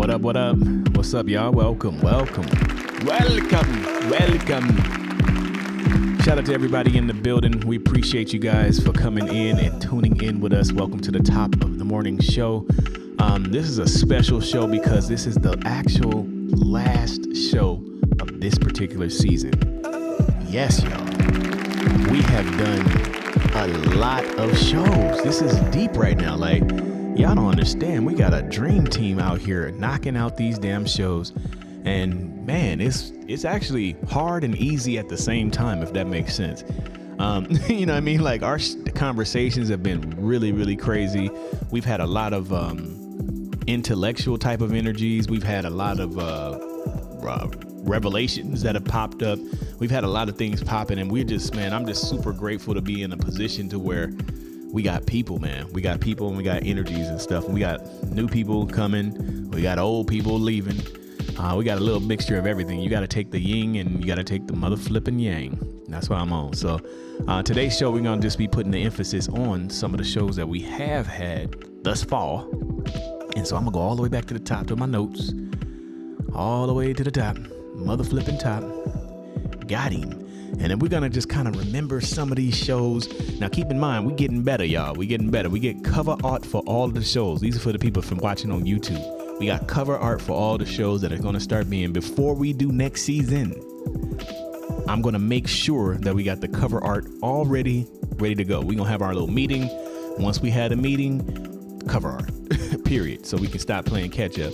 What up? What up? What's up, y'all? Welcome. Shout out to everybody in the building. We appreciate you guys for coming in and tuning in with us. Welcome to the top of the morning show. This is a special show because this is the actual last show of this particular season. Yes, y'all. We have done a lot of shows. This is deep right now. Like, y'all don't understand. We got a dream team out here knocking out these damn shows. And man, it's actually hard and easy at the same time, if that makes sense. You know what I mean? Like, our conversations have been really, really crazy. We've had a lot of intellectual type of energies. We've had a lot of revelations that have popped up. We've had a lot of things popping, and I'm just super grateful to be in a position to where we got people, man. We got people and we got energies and stuff. And we got new people coming. We got old people leaving. We got a little mixture of everything. You got to take the yin and you got to take the mother flipping yang. That's what I'm on. So today's show, we're going to just be putting the emphasis on some of the shows that we have had thus far. And so I'm going to go all the way back to the top to my notes. All the way to the top. Mother flipping top. Got him. And then we're going to just kind of remember some of these shows. Now, keep in mind, we're getting better, y'all. We're getting better. We get cover art for all of the shows. These are for the people from watching on YouTube. We got cover art for all the shows that are going to start being before we do next season. I'm going to make sure that we got the cover art already ready to go. We're going to have our little meeting. Once we had a meeting, cover art, period. So we can stop playing catch up.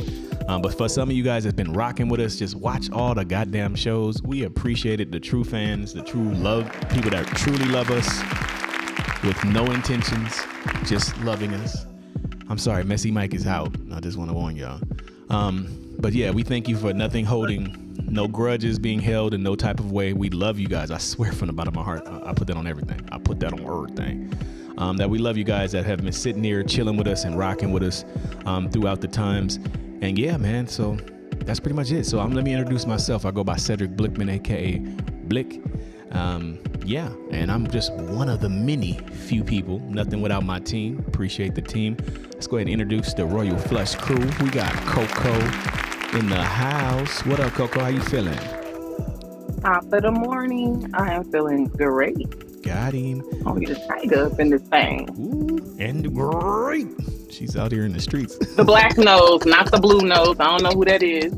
But for some of you guys that's been rocking with us, just watch all the goddamn shows. We appreciate it. The true fans, the true love, people that truly love us with no intentions, just loving us. I'm sorry, Messy Mike is out. I just want to warn y'all. But yeah, we thank you for nothing holding, no grudges being held in no type of way. We love you guys. I swear from the bottom of my heart. I put that on everything. I put that on everything. That we love you guys that have been sitting here chilling with us and rocking with us throughout the times. And yeah, man, so that's pretty much it. So let me introduce myself. I go by Cedric Blickman, aka Blick. Yeah, and I'm just one of the many few people. Nothing without my team. Appreciate the team. Let's go ahead and introduce the Royal Flush crew. We got Coco in the house. What up, Coco? How you feeling? Top of the morning. I am feeling great. Got him. Oh, you just tied up in this thing. Ooh, and great. She's out here in the streets. The black nose, not the blue nose. I don't know who that is.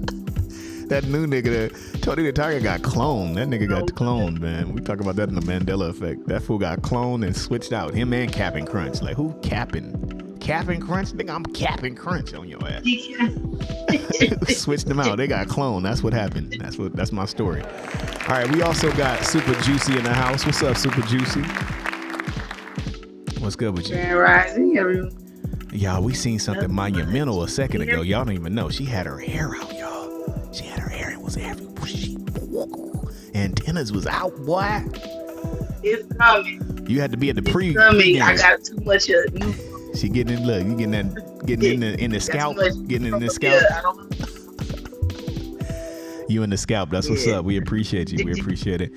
That new nigga, Tony the Tiger got cloned. That nigga got cloned, man. We talk about that in the Mandela effect. That fool got cloned and switched out. Him and Cap'n Crunch. Like, who capping? Cap'n Crunch? Nigga, I'm Cap'n Crunch on your ass. Switched them out. They got cloned. That's what happened. That's my story. All right, we also got Super Juicy in the house. What's up, Super Juicy? What's good with you? Grand Rising, everyone. Y'all, we seen something monumental a second ago. Y'all don't even know. She had her hair out, y'all. She had her hair. It was everywhere. Antennas was out, boy. It's coming. You had to be at the pre. Coming. I got too much of you. She getting in. Look, you getting in the scalp. Getting in the scalp. You in the scalp. That's what's up. We appreciate you. We appreciate it.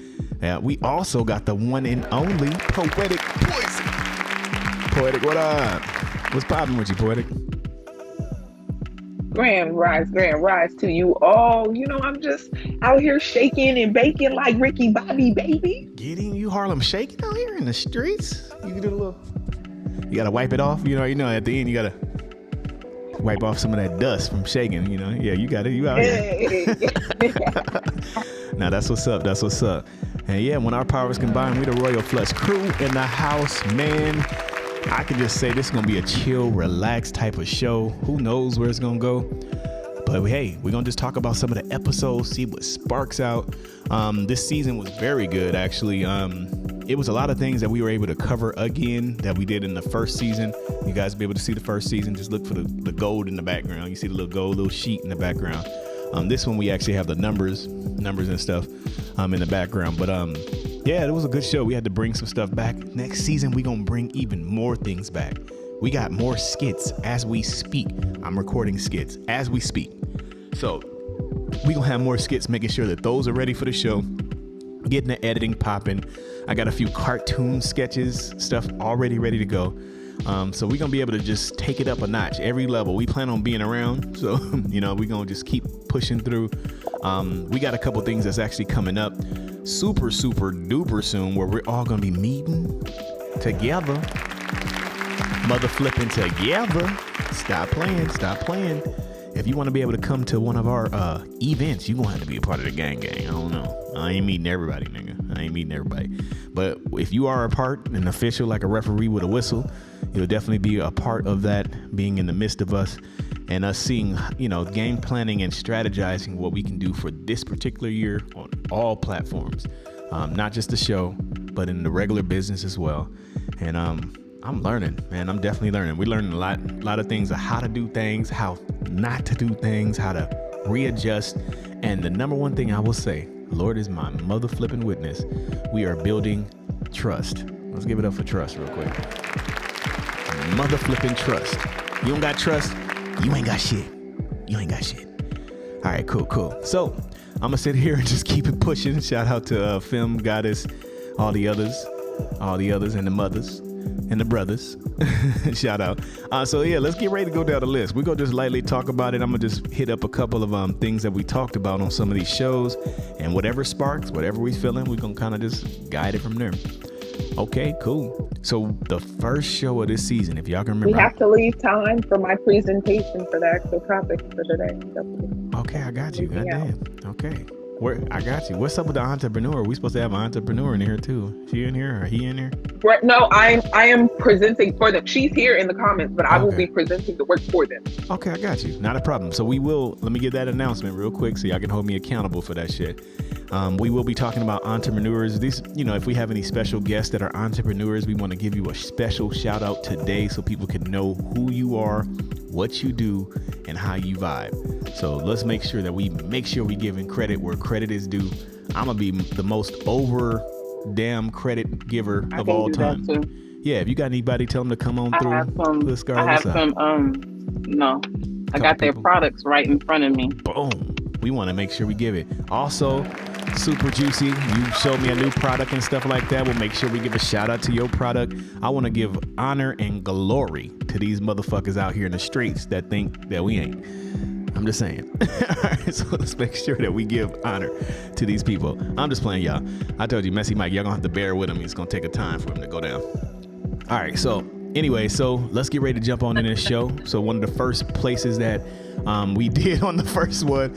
We also got the one and only Poetic Poison. Poetic, what up? What's popping with you, Poetic? Grand rise to you all. You know, I'm just out here shaking and baking like Ricky Bobby, baby. Getting you Harlem shaking out here in the streets. You can do a little. You gotta wipe it off. You know, at the end you gotta wipe off some of that dust from shaking. You know, yeah, you got it. You out here. Now that's what's up. That's what's up. And yeah, when our powers combine, we the Royal Flush crew in the house, man. I can just say this is going to be a chill, relaxed type of show. Who knows where it's going to go? But hey, we're going to just talk about some of the episodes, see what sparks out. This season was very good, actually. It was a lot of things that we were able to cover again that we did in the first season. You guys will be able to see the first season. Just look for the gold in the background. You see the little gold, little sheet in the background. This one, we actually have the numbers and stuff in the background. But yeah, it was a good show. We had to bring some stuff back. Next season, we're going to bring even more things back. We got more skits as we speak. I'm recording skits as we speak. So we're going to have more skits, making sure that those are ready for the show. Getting the editing popping. I got a few cartoon sketches, stuff already ready to go. So we're gonna be able to just take it up a notch, every level. We plan on being around, so we're gonna just keep pushing through. We got a couple things that's actually coming up super duper soon, where we're all gonna be meeting together, mother flipping together. Stop playing. If you want to be able to come to one of our events, you're gonna have to be a part of the gang. I don't know. I ain't meeting everybody, nigga. I ain't meeting everybody. But if you are a part, an official, like a referee with a whistle, you'll definitely be a part of that, being in the midst of us and us seeing, game planning and strategizing what we can do for this particular year on all platforms, not just the show, but in the regular business as well. And I'm learning, man. I'm definitely learning. We're learning a lot of things of how to do things, how not to do things, how to readjust. And the number one thing I will say, Lord is my mother flipping witness, we are building trust. Let's give it up for trust real quick. Mother flipping trust. You don't got trust, you ain't got shit. All right, cool. So I'm gonna sit here and just keep it pushing. Shout out to Film Goddess, all the others and the mothers and the brothers. Shout out. So yeah, let's get ready to go down the list. We're gonna just lightly talk about it. I'm gonna just hit up a couple of things that we talked about on some of these shows, and whatever sparks, whatever we feeling, we're gonna kind of just guide it from there. Okay, cool. So the first show of this season, if y'all can remember, we have to leave time for my presentation for the actual topic for today. Okay, I got you. Goddamn. Okay. I got you. What's up with the entrepreneur? We supposed to have an entrepreneur in here too. She in here or he in here? Right. No, I am presenting for them. She's here in the comments, but I will be presenting the work for them. Okay, I got you. Not a problem. So let me get that announcement real quick so y'all can hold me accountable for that shit. We will be talking about entrepreneurs. These, if we have any special guests that are entrepreneurs, we want to give you a special shout out today so people can know who you are, what you do, and how you vibe. So let's make sure we giving credit where credit is due. I'm gonna be the most over damn credit giver of all time. Yeah, if you got anybody, tell them to come on through. I got their products right in front of me. Boom. We want to make sure we give it. Also, super juicy. You showed me a new product and stuff like that. We'll make sure we give a shout out to your product. I want to give honor and glory to these motherfuckers out here in the streets that think that we ain't. I'm just saying. All right, so let's make sure that we give honor to these people. I'm just playing, y'all. I told you, Messy Mike, y'all gonna have to bear with him. It's gonna take a time for him to go down. All right, so anyway, so let's get ready to jump on in this show. So one of the first places that we did on the first one,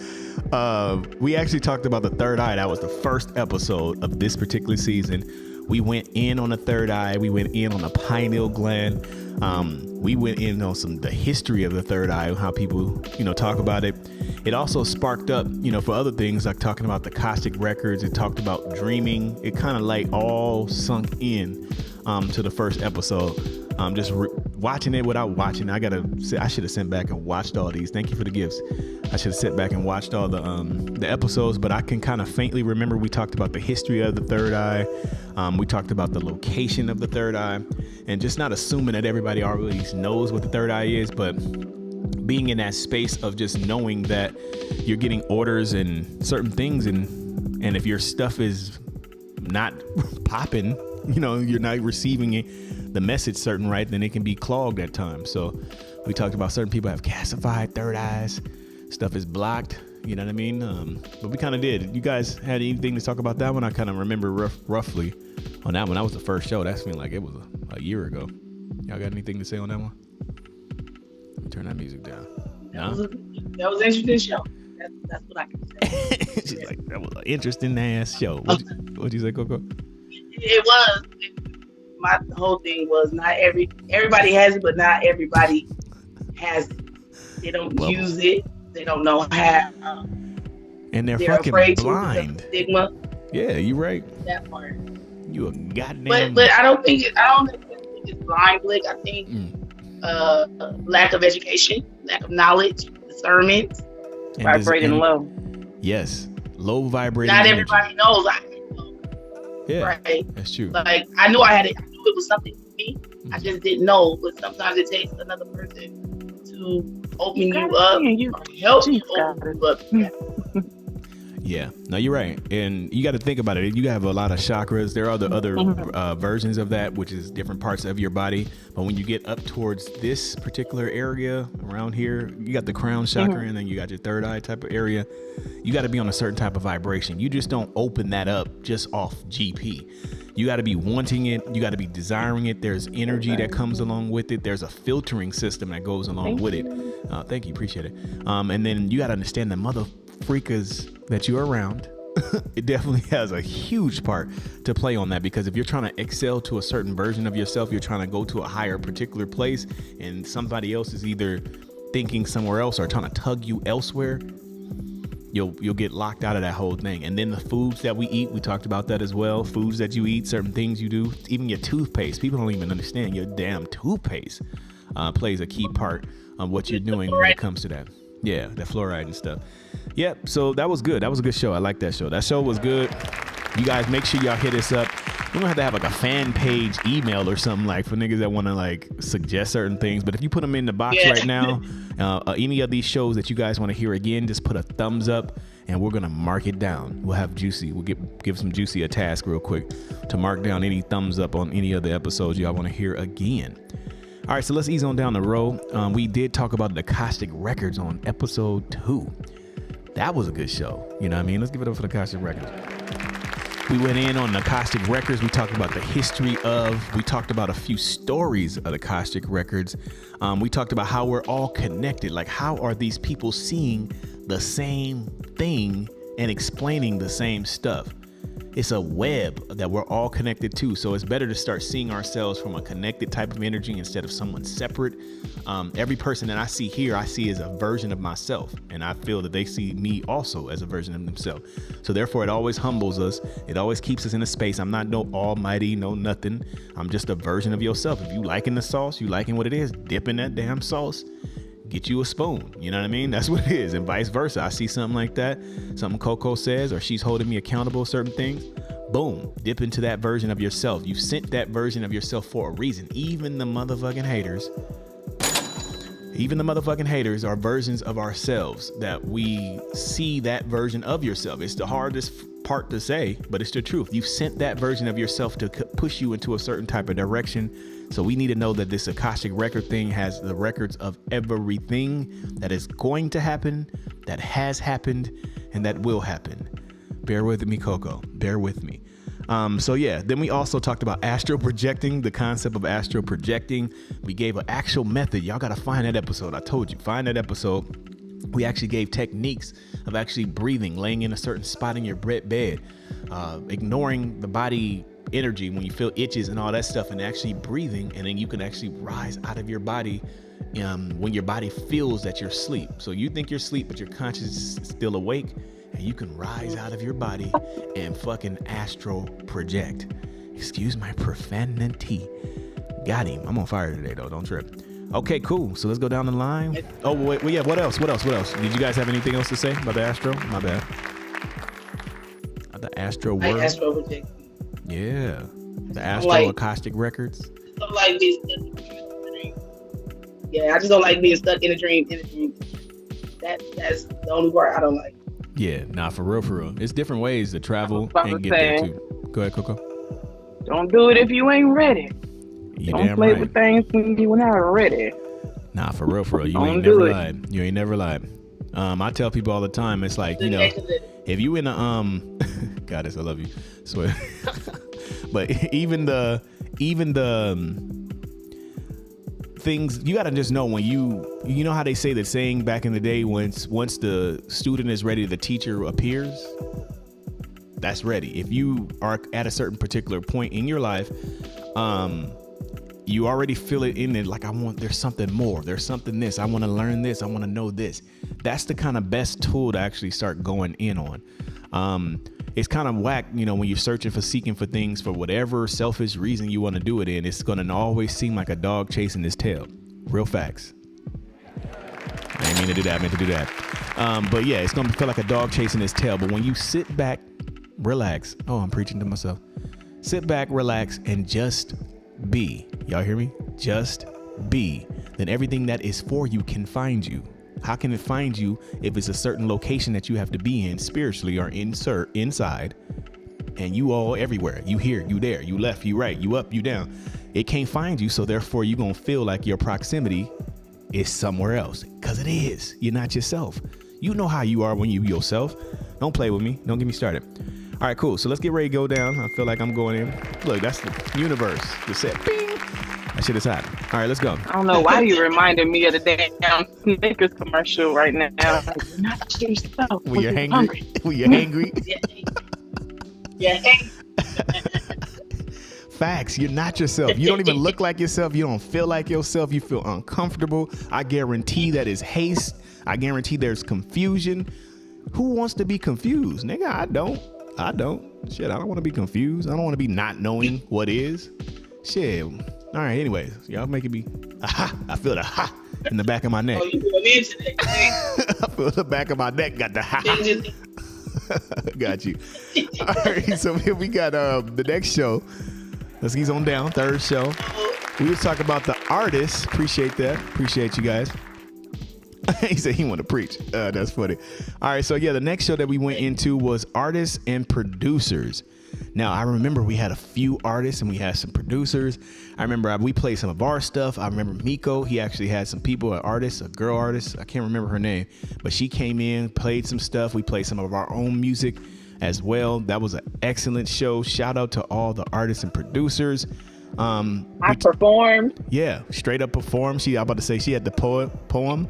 we actually talked about the third eye. That was the first episode of this particular season. We went in on the third eye. We went in on the pineal gland. We went in on the history of the third eye, how people, talk about it. It also sparked up, for other things like talking about the Akashic records. It talked about dreaming. It kind of like all sunk in to the first episode. Just watching it without watching. I should have sent back and watched all these. Thank you for the gifts. I should have sat back and watched all the episodes, but I can kind of faintly remember we talked about the history of the third eye. We talked about the location of the third eye, and just not assuming that everybody already knows what the third eye is, but being in that space of just knowing that you're getting orders and certain things, and if your stuff is not popping, you're not receiving the message certain right, then it can be clogged at times. So we talked about certain people have calcified third eyes, stuff is blocked, you know what I mean? But we kind of did. You guys had anything to talk about that one? I kind of remember roughly on that one. That was the first show. That seemed like it was a year ago. Y'all got anything to say on that one? Let me turn that music down. That was an interesting show. That's what I can say. She's like, that was an interesting ass show. What'd you say, Coco? It was. My whole thing was not everybody has it, but not everybody has it. They don't use it. They don't know how. And they're fucking blind. Stigma. Yeah, you right. That part. You a goddamn. But I don't think it's blind, Blick. I think lack of education, lack of knowledge, discernment, and vibrating low. Yes, low vibrating. Not energy. everybody knows. Yeah, right. That's true. Like I knew I knew it was something for me. I just didn't know. But sometimes it takes another person to open you up or help you open you up. Yeah, no, you're right, and you got to think about it. You have a lot of chakras. There are the other versions of that, which is different parts of your body. But when you get up towards this particular area around here, you got the crown chakra, and then you got your third eye type of area. You got to be on a certain type of vibration. You just don't open that up just off GP. You got to be wanting it. You got to be desiring it. There's energy that comes along with it. There's a filtering system that goes along with it. Thank you, appreciate it. And then you got to understand the mother freakers that you're around. It definitely has a huge part to play on that, because if you're trying to excel to a certain version of yourself, you're trying to go to a higher particular place, and somebody else is either thinking somewhere else or trying to tug you elsewhere, you'll get locked out of that whole thing. And then the foods that we eat, we talked about that as well. Foods that you eat, certain things you do, even your toothpaste. People don't even understand your damn toothpaste plays a key part of what you're doing when it comes to that. Yeah, that fluoride and stuff. Yep, so that was good. That was a good show. I like that show. That show was good. You guys make sure y'all hit us up. We're gonna have to have like a fan page email or something, like for niggas that want to like suggest certain things. But if you put them in the box right now, any of these shows that you guys want to hear again, just put a thumbs up and we're gonna mark it down. We'll have Juicy. We'll give some Juicy a task real quick to mark down any thumbs up on any of the episodes y'all want to hear again. All right, so let's ease on down the road. We did talk about the Akashic Records on episode 2. That was a good show. You know what I mean? Let's give it up for the Akashic Records. We went in on the Akashic Records. We talked about the history of. We talked about a few stories of the Akashic Records. We talked about how we're all connected. Like, how are these people seeing the same thing and explaining the same stuff? It's a web that we're all connected to. So it's better to start seeing ourselves from a connected type of energy instead of someone separate. Every person that I see here, I see as a version of myself. And I feel that they see me also as a version of themselves. So therefore, it always humbles us. It always keeps us in a space. I'm not no almighty, no nothing. I'm just a version of yourself. If you liking the sauce, you liking what it is, dip in that damn sauce. Get you a spoon. You know what I mean? That's what it is. And vice versa. I see something like that, something Coco says, or she's holding me accountable, certain things. Boom. Dip into that version of yourself. You sent that version of yourself for a reason. Even the motherfucking haters are versions of ourselves that we see that version of yourself. It's the hardest part to say, but it's the truth. You've sent that version of yourself to push you into a certain type of direction. So we need to know that this Akashic record thing has the records of everything that is going to happen, that has happened, and that will happen. Bear with me, Coco. Bear with me. So yeah, then we also talked about astral projecting, the concept of astral projecting. We gave an actual method. Y'all got to find that episode. I told you, find that episode. We actually gave techniques of actually breathing, laying in a certain spot in your bed, ignoring the body energy when you feel itches and all that stuff, and actually breathing, and then you can actually rise out of your body when your body feels that you're asleep. So you think you're asleep, but your conscious is still awake, and you can rise out of your body and fucking astral project. Excuse my profanity. Got him. I'm on fire today though, don't trip. Okay, cool. So let's go down the line. Oh wait, well, yeah. What else? Did you guys have anything else to say about the astro? My bad. The astro world. Astro project. Yeah, the astro Akashic records. Don't like being stuck in a dream. Yeah, I just don't like being stuck in a dream. That's the only part I don't like. Yeah, nah, for real. It's different ways to travel and get there too. Go ahead, Coco. Don't do it if you ain't ready. Don't play with things when you're not ready. Nah, for real. You ain't never lied. You ain't never lied. I tell people all the time, it's like, you know, if you in a Goddess, I love you. Swear. But even the things you gotta just know when you know how they say the saying back in the day, once the student is ready, the teacher appears. That's ready. If you are at a certain particular point in your life, you already feel it in it, like there's something more, there's something this, I want to learn this, I want to know this. That's the kind of best tool to actually start going in on. It's kind of whack, you know, when you're seeking for things for whatever selfish reason you want to do it in. It's going to always seem like a dog chasing his tail. Real facts. I didn't mean to do that. I meant to do that. But yeah, it's going to feel like a dog chasing his tail. But when you sit back, relax. Oh, I'm preaching to myself. Sit back, relax, and just be. Y'all hear me? Just be. Then everything that is for you can find you. How can it find you if it's a certain location that you have to be in spiritually or inside, and you all everywhere? You here, you there, you left, you right, you up, you down. It can't find you, so therefore you're going to feel like your proximity is somewhere else, because it is. You're not yourself. You know how you are when you yourself. Don't play with me. Don't get me started. All right, cool. So let's get ready to go down. I feel like I'm going in. Look, that's the universe. The set. Bing. That shit is hot. All right, let's go. I don't know why you reminded me of the damn Snickers commercial right now. You're not yourself. When you're hungry. When you're angry. Yeah. Facts. You're not yourself. You don't even look like yourself. You don't feel like yourself. You feel uncomfortable. I guarantee that is haste. I guarantee there's confusion. Who wants to be confused? Nigga, I don't. Shit, I don't want to be confused. I don't want to be not knowing what is. Shit. All right, anyways. Y'all making me, aha. I feel the ha in the back of my neck. Oh, you going into that? I feel the back of my neck got the ha. Got you. All right, so here we got the next show. Let's get on down. Third show. We was talking about the artists. Appreciate that. Appreciate you guys. He said he want to preach. That's funny. All right, so yeah, the next show that we went into was artists and producers. Now, I remember we had a few artists and we had some producers. I remember we played some of our stuff. I remember Miko. He actually had some people, an artist, a girl artist. I can't remember her name, but she came in, played some stuff. We played some of our own music as well. That was an excellent show. Shout out to all the artists and producers. I performed. Yeah, straight up performed. I'm about to say she had the poem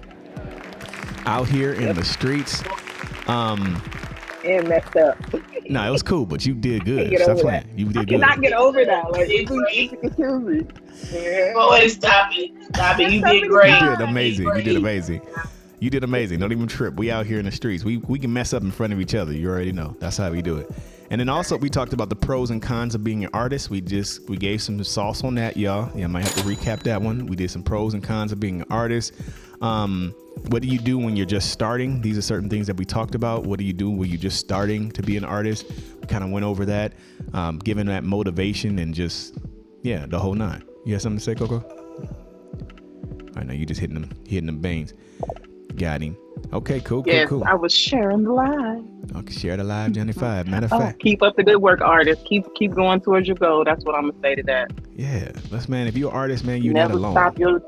out here in the streets. And messed up. No, it was cool, but you did good. Stop playing. You did I good. cannot get over that. Like, it's crazy. Boy, stop it. You did great. You did amazing. You did amazing. Don't even trip. We out here in the streets. We can mess up in front of each other. You already know. That's how we do it. And then also we talked about the pros and cons of being an artist. We gave some sauce on that, y'all. Yeah, I might have to recap that one. We did some pros and cons of being an artist. What do you do when you're just starting? These are certain things that we talked about. What do you do when you're just starting to be an artist? We kind of went over that, giving that motivation and just, yeah, the whole nine. You have something to say, Coco? All right, now you just hitting them veins. Got him. Okay, cool. I was sharing the live. Okay, share the live, Johnny 5. Matter of fact. Keep up the good work, artist. Keep going towards your goal. That's what I'm gonna say to that. Yeah, man. If you're an artist, man, you're never not alone. Stop your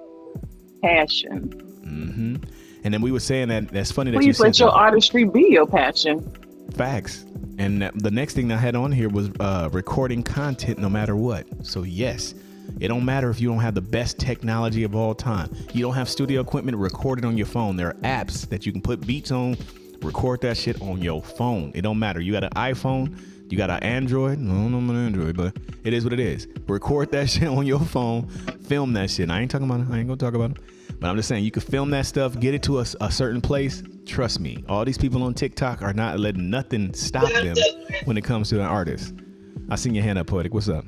passion. Mm-hmm. And then we were saying that's funny that Please you said let your artistry be your passion. Facts. And the next thing I had on here was recording content no matter what. So yes, it don't matter if you don't have the best technology of all time. You don't have studio equipment, record it on your phone. There are apps that you can put beats on, record that shit on your phone. It don't matter. You got an iPhone, you got an Android. No, I'm an Android, but it is what it is. Record that shit on your phone, film that shit. I ain't gonna talk about it. But I'm just saying, you can film that stuff, get it to a certain place. Trust me, all these people on TikTok are not letting nothing stop them when it comes to an artist. I seen your hand up, Poetic. What's up?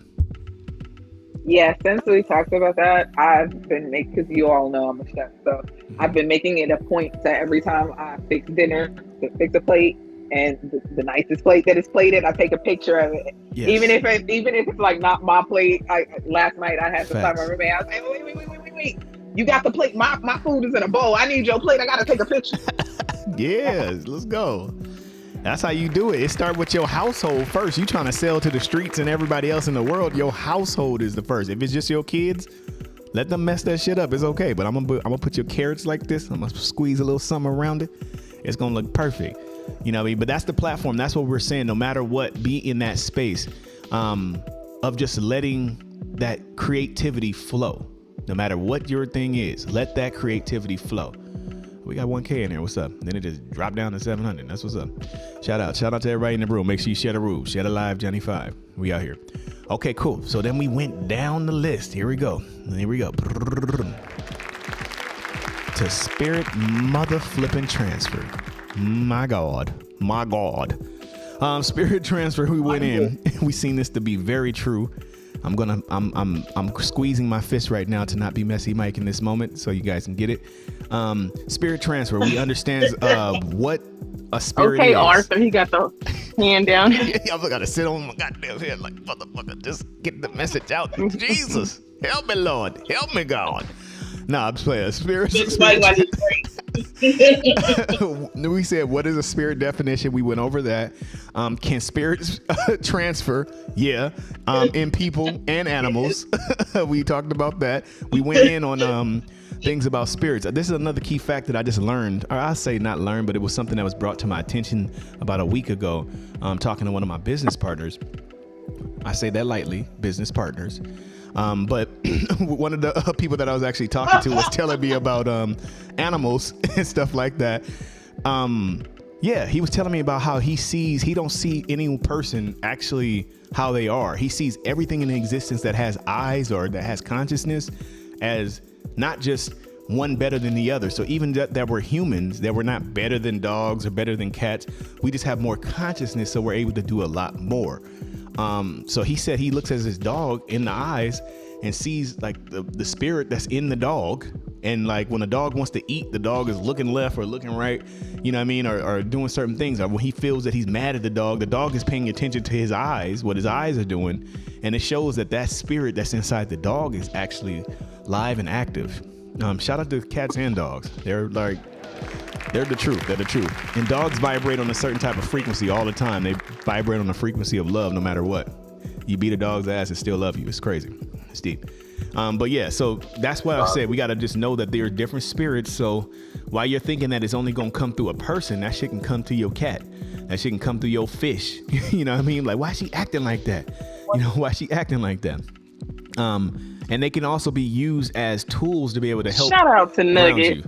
Yeah, since we talked about that, I've been making, because you all know I'm a chef, so I've been making it a point that every time I fix dinner, to fix a plate, and the nicest plate that is plated, I take a picture of it. Yes. Even if it's like not my plate. Last night I had some time I remember. I was like, wait. You got the plate. My food is in a bowl. I need your plate. I gotta take a picture. Yeah, let's go. That's how you do it. It starts with your household first. You trying to sell to the streets and everybody else in the world. Your household is the first. If it's just your kids, let them mess that shit up. It's okay. But I'm gonna put your carrots like this. I'm gonna squeeze a little something around it. It's gonna look perfect. You know what I mean? But that's the platform. That's what we're saying. No matter what, be in that space of just letting that creativity flow. No matter what your thing is, let that creativity flow. We got 1K in there. What's up? Then it just dropped down to 700. That's what's up. Shout out to everybody in the room. Make sure you share the room. Share the live, Johnny 5. We out here. Okay, cool. So then we went down the list. Here we go. To Spirit Mother Flipping Transfer. My God. Spirit Transfer. We went in. We seen this to be very true. I'm squeezing my fist right now to not be Messy Mike in this moment, so you guys can get it. Spirit transfer. We understand what a spirit is. Okay, Arthur, he got the hand down. Y'all gotta sit on my goddamn head like motherfucker. Just get the message out. Jesus, help me, Lord, help me, God. Nah, I'm playing. Spirit. We said, what is a spirit definition? We went over that. Can spirits transfer? Yeah. In people and animals. We talked about that. We went in on things about spirits. This is another key fact that I just learned, or I say not learned, but it was something that was brought to my attention about a week ago. Talking to one of my business partners. I say that lightly, business partners. But one of the people that I was actually talking to was telling me about animals and stuff like that. Yeah, he was telling me about how he don't see any person actually how they are. He sees everything in existence that has eyes or that has consciousness as not just one better than the other. So even that we're humans, that we're not better than dogs or better than cats. We just have more consciousness, so we're able to do a lot more. So he said he looks at his dog in the eyes and sees like the spirit that's in the dog. And like when a dog wants to eat, the dog is looking left or looking right, you know what I mean? Or doing certain things. Or when he feels that he's mad at the dog is paying attention to his eyes, what his eyes are doing. And it shows that spirit that's inside the dog is actually live and active. Shout out to cats and dogs. They're the truth. They're the truth. And dogs vibrate on a certain type of frequency all the time. They vibrate on the frequency of love no matter what. You beat a dog's ass and still love you. It's crazy. It's deep. But yeah, so that's what I said. We got to just know that there are different spirits. So while you're thinking that it's only going to come through a person, that shit can come through your cat. That shit can come through your fish. You know what I mean? Like, why is she acting like that? You know, why is she acting like that? And they can also be used as tools to be able to help. Shout out to Nugget.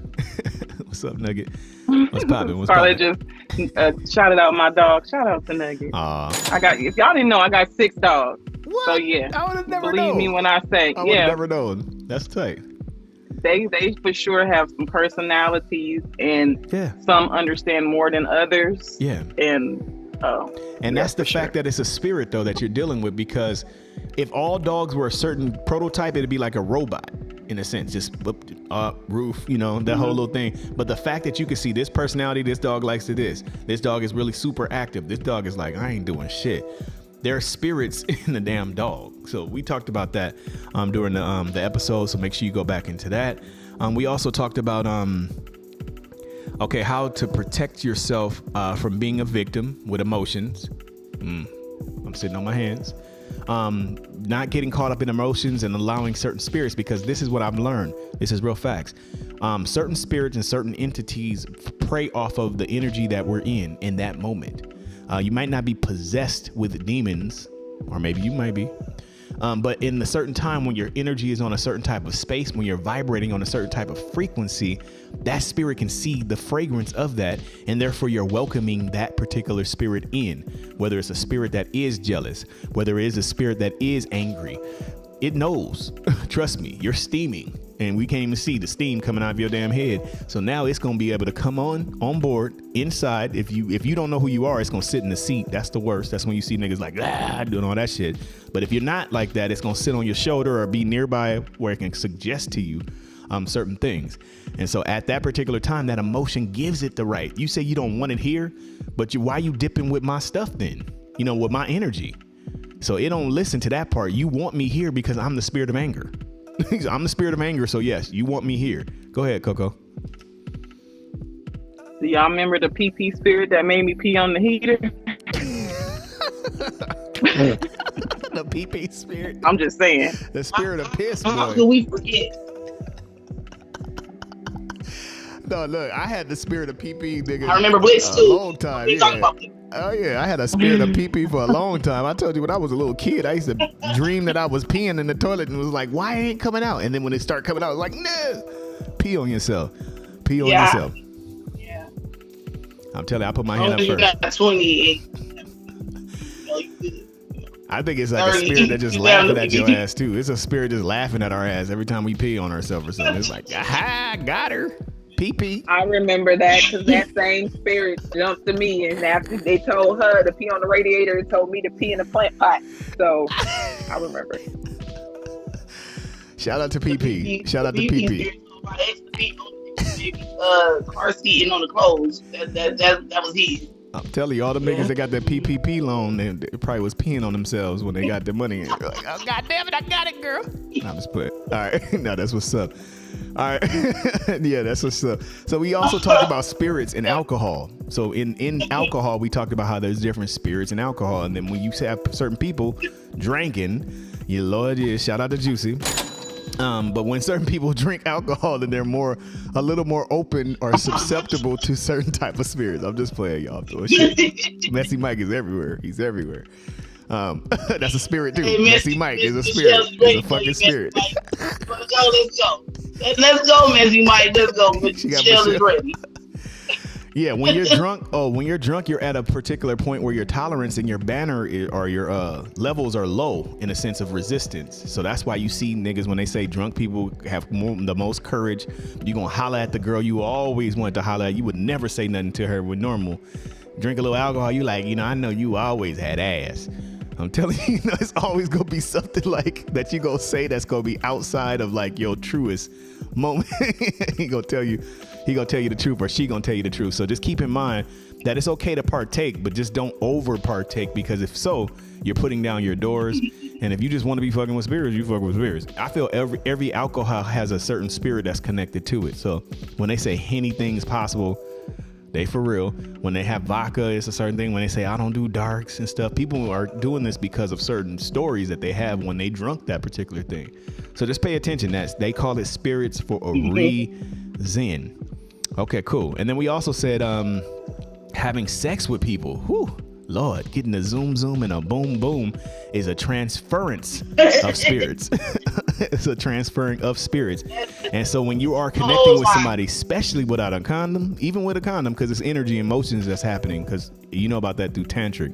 What's up, Nugget? What's poppin'? Scarlett just shouted out my dog. Shout out to Nugget. If y'all didn't know, I got 6 dogs. What? So yeah, I would have never believe known. me when I say, I would have never known. That's tight. They for sure have some personalities, and some understand more than others. Yeah. And that's the fact that it's a spirit though that you're dealing with, because if all dogs were a certain prototype, it'd be like a robot in a sense, just up, roof, you know, that whole little thing. But the fact that you can see this personality, this dog likes to this dog is really super active, this dog is like, I ain't doing shit. There are spirits in the damn dog. So we talked about that during the episode, so make sure you go back into that. We also talked about how to protect yourself from being a victim with emotions. I'm sitting on my hands. Not getting caught up in emotions and allowing certain spirits, because this is what I've learned. This is real facts. Certain spirits and certain entities prey off of the energy that we're in that moment. You might not be possessed with demons, or maybe you might be. But in a certain time when your energy is on a certain type of space, when you're vibrating on a certain type of frequency, that spirit can see the fragrance of that, and therefore you're welcoming that particular spirit in, whether it's a spirit that is jealous, whether it is a spirit that is angry. It knows. Trust me, you're steaming, and we can't even see the steam coming out of your damn head. So now it's gonna be able to come on board inside. If you don't know who you are, it's gonna sit in the seat. That's the worst. That's when you see niggas like doing all that shit. But if you're not like that, it's gonna sit on your shoulder or be nearby where it can suggest to you certain things. And so at that particular time, that emotion gives it the right. You say you don't want it here, but why you dipping with my stuff then? You know, with my energy. So it don't listen to that part. You want me here because I'm the spirit of anger. I'm the spirit of anger. So yes, you want me here. Go ahead, Coco. Do y'all remember the pee spirit that made me pee on the heater? The pee spirit. I'm just saying. The spirit of piss, How boy. could we forget? No, look, I had the spirit of pee, nigga. I remember Blitz too. A long time. We talking about Oh yeah, I had a spirit of pee for a long time. I told you when I was a little kid, I used to dream that I was peeing in the toilet and was like, why it ain't coming out? And then when it started coming out, I was like, no, pee on yourself. Pee on yourself. Yeah. I'm telling you, I put my hand up You first. got 20. I think it's like a spirit that just laughing at your ass too. It's a spirit just laughing at our ass every time we pee on ourselves or something. It's like, aha, got her. Pee. I remember that because that same spirit jumped to me, and after they told her to pee on the radiator, it told me to pee in the plant pot. So I remember. Shout out to PP. Shout out to PP. Car seat and on the clothes. That was his. I'm telling you, all the niggas that got that PPP loan, they probably was peeing on themselves when they got the money. They're like, oh, God damn it, I got it, girl. I'm just put. All right, now that's what's up. All right. Yeah, that's what's up. So we also talked about spirits and alcohol. So in alcohol, we talked about how there's different spirits in alcohol. And then when you have certain people drinking, your Lord, yeah, shout out to Juicy. But when certain people drink alcohol, then they're a little more open or susceptible to certain type of spirits. I'm just playing, y'all. Messy Mike is everywhere. He's everywhere. That's a spirit too. Hey, Messy Mike is a spirit. He's a fucking spirit. Let's go. Let's go, Messy Mike. Let's go. Michelle is ready. Yeah, when you're drunk, you're at a particular point where your tolerance and your banner or your levels are low in a sense of resistance. So that's why you see niggas when they say drunk people have the most courage. You gonna holler at the girl you always wanted to holler at. You would never say nothing to her with normal. Drink a little alcohol, you like, I know you always had ass. I'm telling you, it's always gonna be something like that you gonna say that's gonna be outside of like your truest moment. He gonna tell you the truth, or she gonna tell you the truth. So just keep in mind that it's okay to partake, but just don't over partake, because if so, you're putting down your doors. And if you just want to be fucking with spirits, you fuck with spirits. I feel every alcohol has a certain spirit that's connected to it. So when they say anything's possible, they for real. When they have vodka, it's a certain thing. When they say I don't do darks and stuff, people are doing this because of certain stories that they have when they drunk that particular thing. So just pay attention. They call it spirits for a reason. Okay, cool. And then we also said having sex with people. Whew, Lord, getting a zoom and a boom is a transference of spirits. It's a transferring of spirits. And so when you are connecting with somebody, especially without a condom, even with a condom, because it's energy and emotions that's happening, because you know about that through tantric.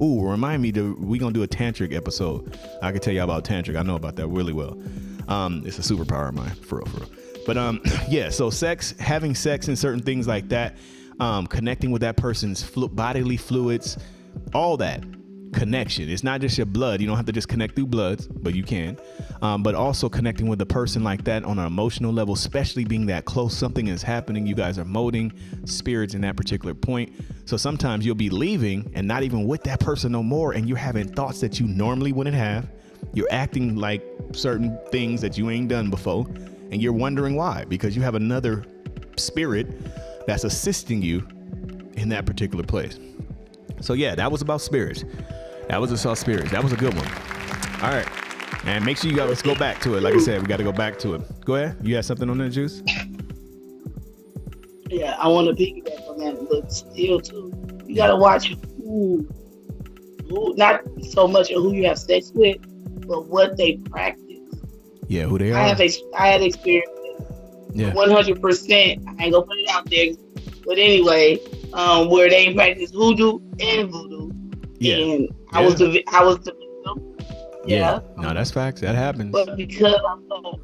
Ooh, remind me we gonna do a tantric episode. I can tell you about tantric. I know about that really well. It's a superpower of mine, for real. But yeah, so having sex and certain things like that, connecting with that person's bodily fluids, all that connection. It's not just your blood. You don't have to just connect through blood, but you can. But also connecting with a person like that on an emotional level, especially being that close, something is happening. You guys are molding spirits in that particular point. So sometimes you'll be leaving and not even with that person no more, and you're having thoughts that you normally wouldn't have. You're acting like certain things that you ain't done before, and you're wondering why, because you have another spirit that's assisting you in that particular place. So yeah, that was about spirits. That was about spirits. That was a good one. All right. And make sure let's go back to it. Like I said, we got to go back to it. Go ahead. You have something on that, Juice? Yeah, I want to piggyback on that, but still too, you got to watch who, not so much of who you have sex with, but what they practice. Yeah, who they are. I had experience. Yeah. 100%. I ain't gonna put it out there, but anyway, where they practice hoodoo and voodoo. Yeah. And I was the victim. Yeah. No, that's facts. That happens. But because I'm so,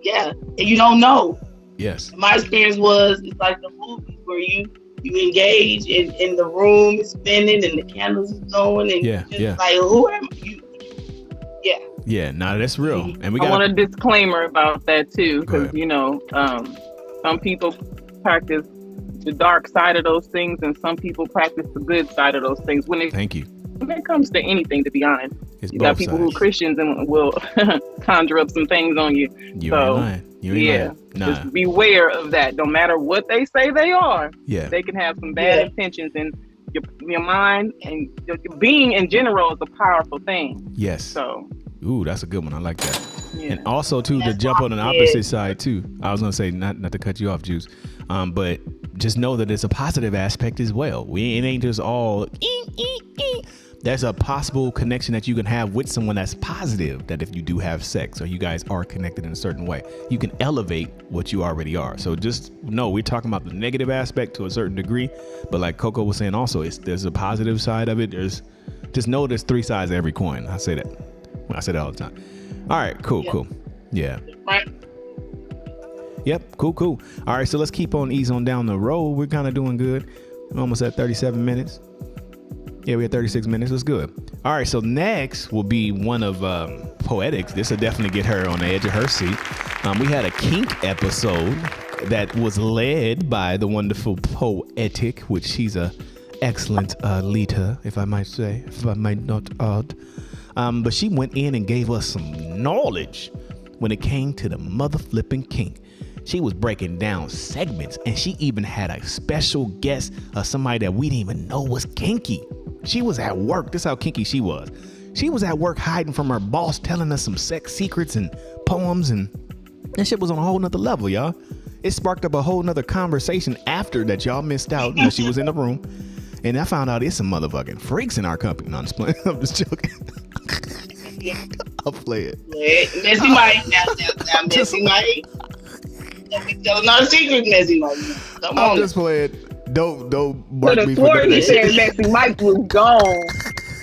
and you don't know. Yes. My experience was, it's like the movies where you engage in the room is spinning and the candles is going and like, who am you? Yeah. Yeah, no, that's real. And I want a disclaimer about that too, because some people practice the dark side of those things, and some people practice the good side of those things. Thank you. When it comes to anything, to be honest, you got people who are Christians and will conjure up some things on you. You ain't lying. Nah. Just beware of that. No matter what they say they are, they can have some bad intentions, and your mind and your being in general is a powerful thing. Yes. So. Ooh, that's a good one. I like that. Yeah. And also too, to jump on the opposite side too. I was gonna say not to cut you off, Juice, but just know that it's a positive aspect as well. It ain't just all. There's a possible connection that you can have with someone that's positive. That if you do have sex or you guys are connected in a certain way, you can elevate what you already are. So just know we're talking about the negative aspect to a certain degree, but like Coco was saying, also there's a positive side of it. Just know there's three sides of every coin. I say that. I say that all the time. All right, cool. Yeah. Right. Yep, cool. All right, so let's keep on ease on down the road. We're kind of doing good. We're almost at 37 minutes. Yeah, we had 36 minutes. That's good. All right, so next will be one of Poetics. This will definitely get her on the edge of her seat. We had a kink episode that was led by the wonderful Poetic, which she's a excellent leader, if I might say, if I might not add. But she went in and gave us some knowledge when it came to the mother flipping kink. She was breaking down segments, and she even had a special guest of somebody that we didn't even know was kinky. She was at work. This is how kinky she was. She was at work hiding from her boss, telling us some sex secrets and poems, and that shit was on a whole nother level, y'all. It sparked up a whole nother conversation after that y'all missed out. You know, she was in the room, and I found out it's some motherfucking freaks in our company. No, I'm just playing. I'm just joking. I'll play it. Messy Mike, now Messy Mike. Don't be telling our secrets, Messy Mike. Come on. I'm just playing. Don't mark To me the for floor, doing he that said shit. Messy Mike was gone.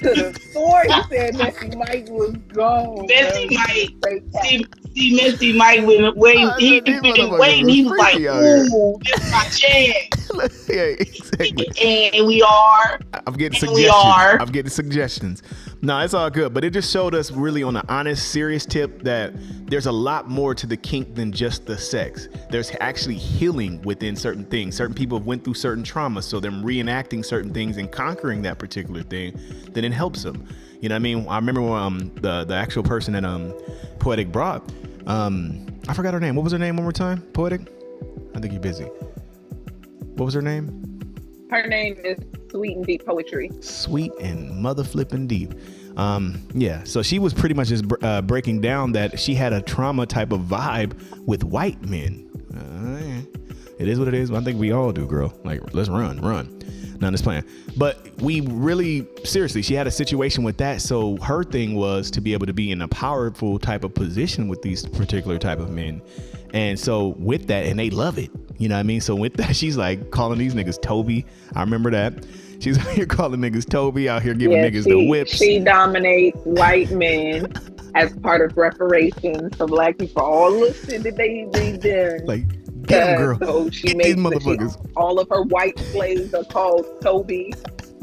To the floor, he said Messy Mike was gone. Messy Mike. See Messy Mike when he been waiting. He was like, "Ooh, this is my chance." Yeah, exactly. And we are. I'm getting And suggestions. we are. I'm getting suggestions. No, it's all good, but it just showed us really on an honest, serious tip that there's a lot more to the kink than just the sex. There's actually healing within certain things. Certain people have went through certain traumas, so them reenacting certain things and conquering that particular thing, then it helps them. You know what I mean? I remember when, the actual person that Poetic brought. I forgot her name. What was her name one more time? Poetic? I think you're busy. What was her name? Her name is Sweet and Deep Poetry. Sweet and mother flipping deep. Yeah, so she was pretty much just breaking down that she had a trauma type of vibe with white men. It is what it is. I think we all do, girl. Like, let's run. No, I'm just playing. But we really, seriously, she had a situation with that. So her thing was to be able to be in a powerful type of position with these particular type of men. And so with that, and they love it. You know what I mean? So with that, she's like calling these niggas Toby. I remember that. She's out here calling niggas Toby, out here giving niggas the whips. She dominates white men as part of reparations for black people. All the shit that they done. Like, get them, girl. So she Get makes these motherfuckers. all of her white slaves are called Toby,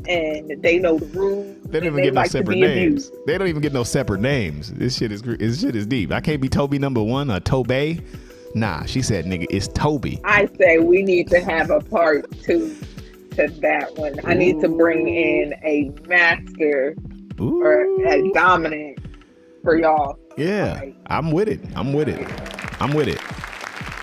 and they know the rules. They don't even get no separate names. They don't even get no separate names. This shit is deep. I can't be Toby number one or Tobey. Nah, she said, nigga, it's Toby. I say we need to have a part 2 to that one. I need to bring in a master or a dominant for y'all. Yeah, right. I'm with it.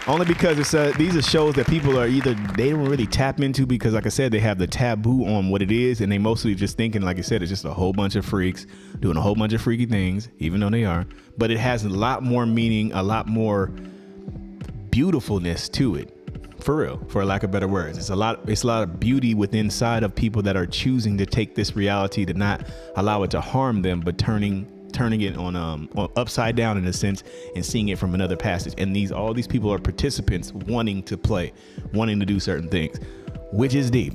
Only because it's these are shows that people are either they don't really tap into because, like I said, they have the taboo on what it is, and they mostly just thinking, like I said, it's just a whole bunch of freaks doing a whole bunch of freaky things, even though they are. But it has a lot more meaning, a lot more beautifulness to it, for real, for lack of better words. It's a lot of beauty within inside of people that are choosing to take this reality, to not allow it to harm them, but turning it on upside down in a sense and seeing it from another passage. And all these people are participants wanting to play, wanting to do certain things, which is deep,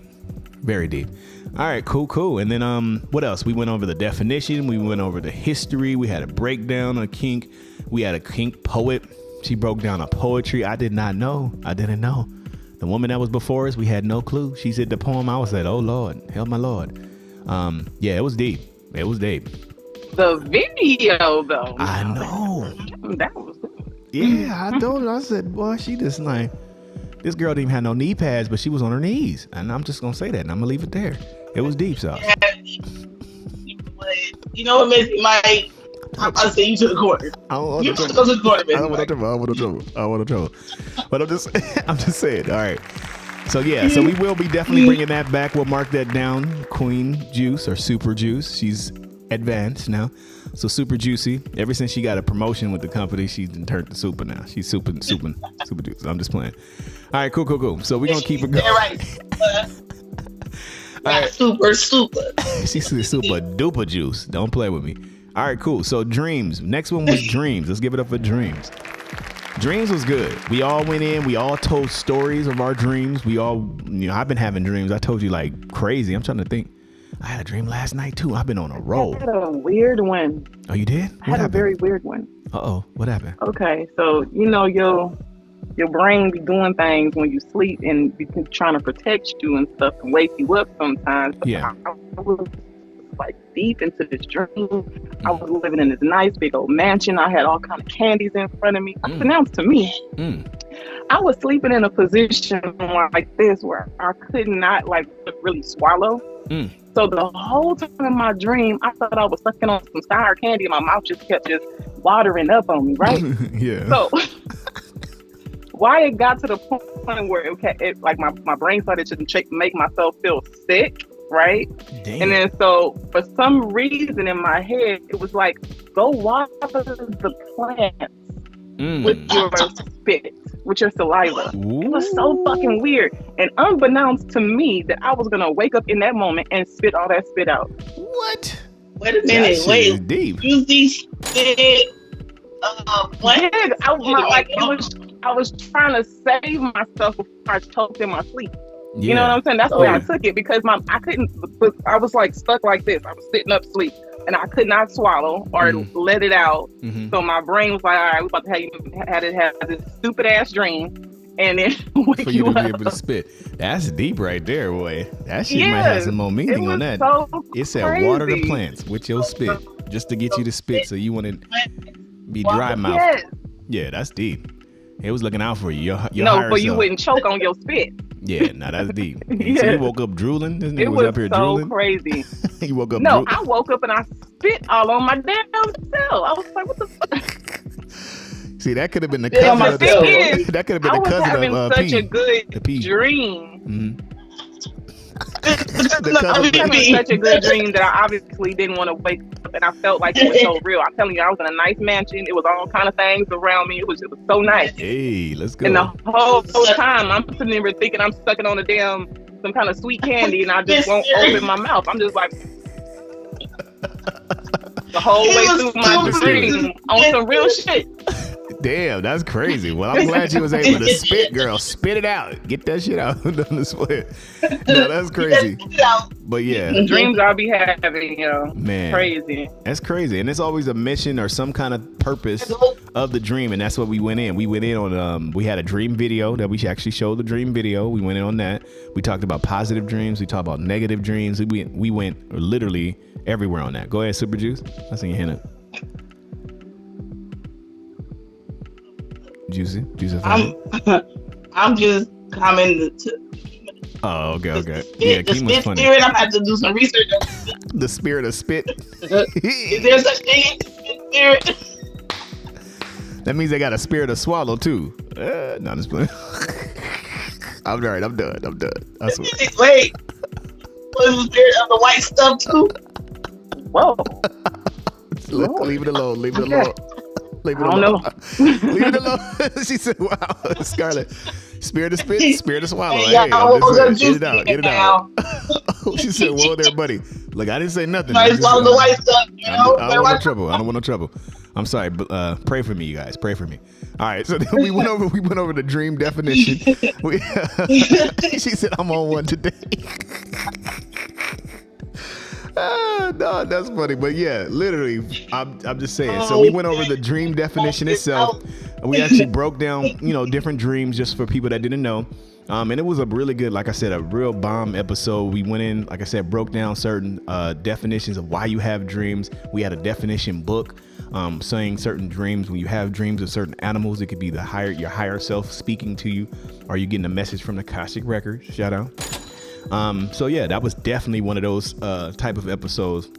very deep. All right, cool. And then what else? We went over the definition, we went over the history, we had a breakdown of kink, we had a kink poet. She broke down a poetry I didn't know. The woman that was before us, we had no clue. She said the poem, I was like, oh Lord, help my Lord. Yeah, it was deep. The video, though. I know. That was. Yeah, I told her. I said, boy, she just like, this girl didn't even have no knee pads, but she was on her knees. And I'm just going to say that, and I'm going to leave it there. It was deep, so. You know what, Missy Mike? I'll send you to the court. You have to go to the court, Missy I don't want to trouble. But I'm just saying. All right. So yeah, so we will be definitely bringing that back. We'll mark that down. Queen Juice or Super Juice. She's advanced now. So Super Juicy. Ever since she got a promotion with the company, she's turned to super now. She's super juice. I'm just playing. All right, cool. So we're gonna keep it going. Yeah, right. All right. Super. She's super duper juice. Don't play with me. All right, cool. So Dreams. Next one was Dreams. Let's give it up for Dreams. Dreams was good. We all went in. We all told stories of our dreams. We all, I've been having dreams. I told you like crazy. I'm trying to think. I had a dream last night too. I've been on a roll. I had a weird one. Oh, you did? I had a very weird one. Uh-oh. What happened? Okay, so your brain be doing things when you sleep and be trying to protect you and stuff and wake you up sometimes. Yeah. I was like deep into this dream. I was living in this nice big old mansion. I had all kind of candies in front of me. Unbeknownst to me, I was sleeping in a position like this where I could not like really swallow. So the whole time in my dream, I thought I was sucking on some sour candy and my mouth just kept just watering up on me, right? Yeah. So why it got to the point where it like my brain started to make myself feel sick, right? Damn. And then so for some reason in my head, it was like, go water the plants with your spit, with your saliva. Ooh. It was so fucking weird. And unbeknownst to me that I was gonna wake up in that moment and spit all that spit out. What? Wait a minute. That shit Wait. is deep. Use these spit. What? Yeah, I was trying to save myself before I choked in my sleep. Yeah. You know what I'm saying? That's the way I took it, because I was like stuck like this. I was sitting up asleep and I could not swallow or let it out. Mm-hmm. So my brain was like, all right, we about to have this stupid ass dream and then wake For you to up. be able to spit. That's deep right there, boy. That shit might have some more meaning on that. So It said crazy. water the plants with your spit just to get you to spit so you wouldn't be dry mouth. Yes. Yeah, that's deep. It was looking out for you. Your No, higher but you self. wouldn't choke on your spit. Yeah, nah, that's deep. So Yeah. you woke up drooling? This nigga It was was up here so drooling? crazy. You woke up No, drooling? I woke up and I spit all on my damn self. I was like, what the fuck? See, that could have been the Yeah, cousin my of thing is, that could have been I the was cousin having of such P. a good The P. dream. Mhm. I was having such a good dream that I obviously didn't want to wake up, and I felt like it was so real. I'm telling you, I was in a nice mansion. It was all kind of things around me. It was so nice. Hey, let's go. And the whole time, I'm sitting there thinking I'm sucking on some kind of sweet candy, and I just won't open my mouth. I'm just like the whole way through my dream on some real shit. Damn, that's crazy. Well, I'm glad you was able to spit, girl. Spit it out. Get that shit out. Don't sweat. No, that's crazy. But yeah. The dreams I'll be having, yo. Man. Crazy. That's crazy. And it's always a mission or some kind of purpose of the dream. And that's what we went in. We went in on, we had a dream video that we actually showed the dream video. We went in on that. We talked about positive dreams. We talked about negative dreams. We went literally everywhere on that. Go ahead, Super Juice. I see your hand up. Juicy. I'm just commenting to. Oh, okay. Yeah, the spit spirit. I'm have to do some research. The spirit of spit. Is there such thing as spit spirit? That means they got a spirit of swallow too. No, I'm just playing. I'm all right. I'm done. I swear. Wait. Was the spirit of the white stuff too? Whoa. Leave it alone. Leave it alone. Leave it I don't alone. know. Leave it alone. She said, wow. Scarlett. Spirit of spit, spirit of swallow. Hey, I'm y'all, just saying, juice get it out. She said, whoa there, buddy. Look, I didn't say nothing. Might swallow the white stuff, you know? I don't want no trouble. I'm sorry, but pray for me, you guys. Pray for me. All right, so then we went over the dream definition. She said, I'm on one today. No, that's funny, but yeah, literally, I'm just saying. So we went over the dream definition itself. We actually broke down, different dreams just for people that didn't know. And it was a really good, like I said, a real bomb episode. We went in, like I said, broke down certain definitions of why you have dreams. We had a definition book saying certain dreams. When you have dreams of certain animals, it could be your higher self speaking to you, or you getting a message from the Akashic Records. Shout out. So yeah, that was definitely one of those type of episodes.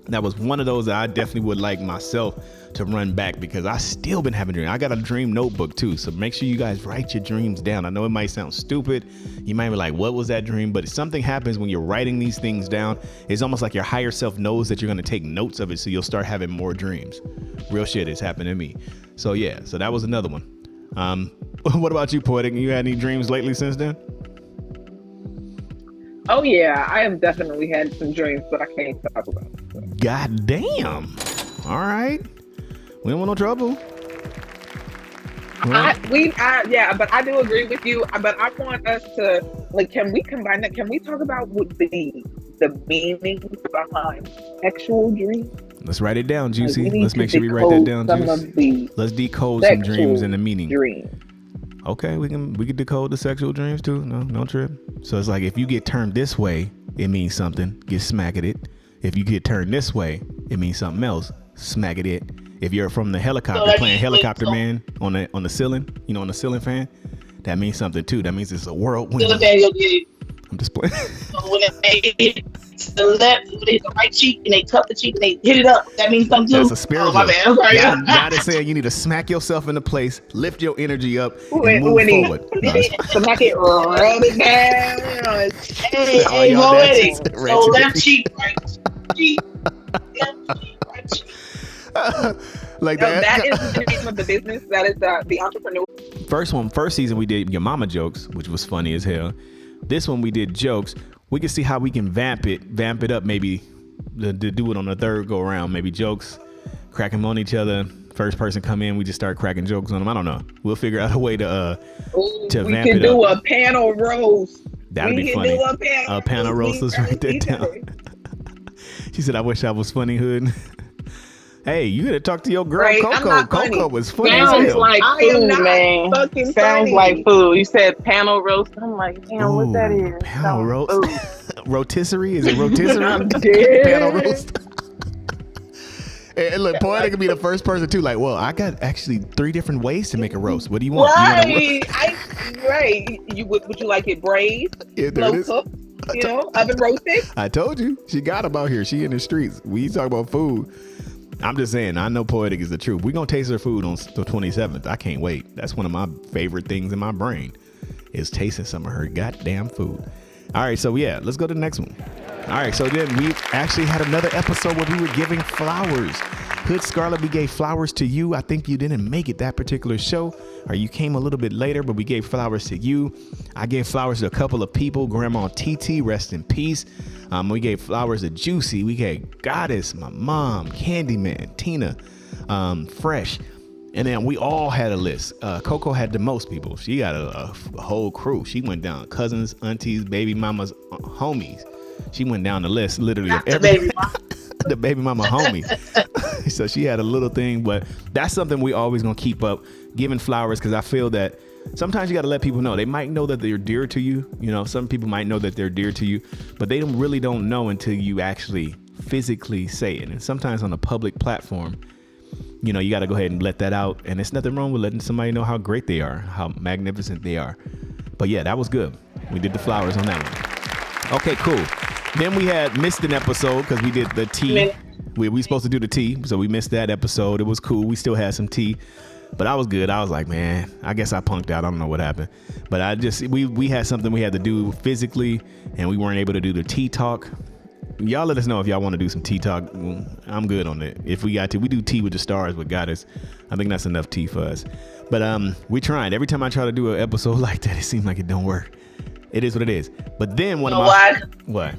That was one of those that I definitely would like myself to run back, because I still been having dreams. I got a dream notebook too, so make sure you guys write your dreams down. I know it might sound stupid. You might be like, what was that dream? But something happens when you're writing these things down. It's almost like your higher self knows that you're going to take notes of it, so you'll start having more dreams. Real shit has happened to me. So yeah, so that was another one. What about you, Poetic? You had any dreams lately since then? Oh yeah, I have definitely had some dreams, but I can't talk about it. So. God damn. All right. We don't want no trouble. Yeah, but I do agree with you. But I want us to, like, can we combine that? Can we talk about what the meanings behind sexual dreams? Let's write it down, Juicy. Like, Let's make sure we write that down, Juicy. Let's decode some sexual dreams and the meaning. Dreams. Okay, we can decode the sexual dreams too. No trip. So it's like, if you get turned this way, it means something. Get smack at it. If you get turned this way, it means something else. Smack at it. If you're from the helicopter playing helicopter man on the ceiling, on the ceiling fan, that means something too. That means it's a whirlwind. I'm just playing. to the left, they hit the right cheek, and they tuck the cheek, and they hit it up. That means something too. That's a spiritual. Oh, my bad. I'm sorry. God is saying you need to smack yourself into place, lift your energy up, and When move he- forward. Smack it, rub it down. Hey, y'all poetic. dancing. So left cheek, right cheek, left cheek, right cheek. Like No, that. that is the name of the business. That is the entrepreneur. First season we did your mama jokes, which was funny as hell. This one we did jokes. We can see how we can vamp it up, maybe to do it on the third go around. Maybe jokes, crack them on each other. First person come in, we just start cracking jokes on them. I don't know. We'll figure out a way to We vamp can it do up. a panel roast. That'd We be can funny. do a panel Panel roast is right there down. She said, "I wish I was funny, hood." Hey, you gotta talk to your girl, Right, I'm Coco. not funny. Coco was funny as Sounds hell. like I am food, not man. fucking Sounds funny. like food. You said panel roast. I'm like, damn, what that Ooh, is? panel Sounds roast. food. Rotisserie? Is it rotisserie? I'm dead. Panel roast. And look, Poetic could be the first person too. Like, well, I got actually 3 different ways to make a roast. What do you want? You want a roast? Right. Would you like it braised, Yeah, there slow it is. cooked, oven roasted? I told you, she got him out here. She in the streets. We talk about food. I'm just saying, I know Poetic is the truth. We're gonna taste her food on the 27th. I can't wait. That's one of my favorite things in my brain, is tasting some of her goddamn food. All right, so yeah, let's go to the next one. All right, so then we actually had another episode where we were giving flowers. Hood Scarlet, we gave flowers to you. I think you didn't make it that particular show, or you came a little bit later, but we gave flowers to you. I gave flowers to a couple of people. Grandma TT, rest in peace. We gave flowers to Juicy. We gave Goddess, my mom, Candyman, Tina, Fresh. And then we all had a list. Coco had the most people. She got a whole crew. She went down cousins, aunties, baby mamas, homies. She went down the list literally of The every baby mama. the baby mama homies. So she had a little thing, but that's something we always gonna keep up, giving flowers, because I feel that sometimes you gotta let people know. They might know that they're dear to you. You know, some people might know that they're dear to you, but they really don't know until you actually physically say it. And sometimes on a public platform, you know, you got to go ahead and let that out. And there's nothing wrong with letting somebody know how great they are, how magnificent they are. But yeah, that was good. We did the flowers on that one. Okay, cool. Then we had missed an episode because we did the tea. We supposed to do the tea, so we missed that episode. It was cool. We still had some tea, but I was good. I was like, man, I guess I punked out. I don't know what happened, but we had something we had to do physically, and we weren't able to do the tea talk. Y'all let us know if y'all want to do some tea talk. I'm good on it. If we got to, we do tea with the stars with Goddess. I think that's enough tea for us. But we tried. Every time I try to do an episode like that, it seems like it don't work. It is what it is. But then one of my what?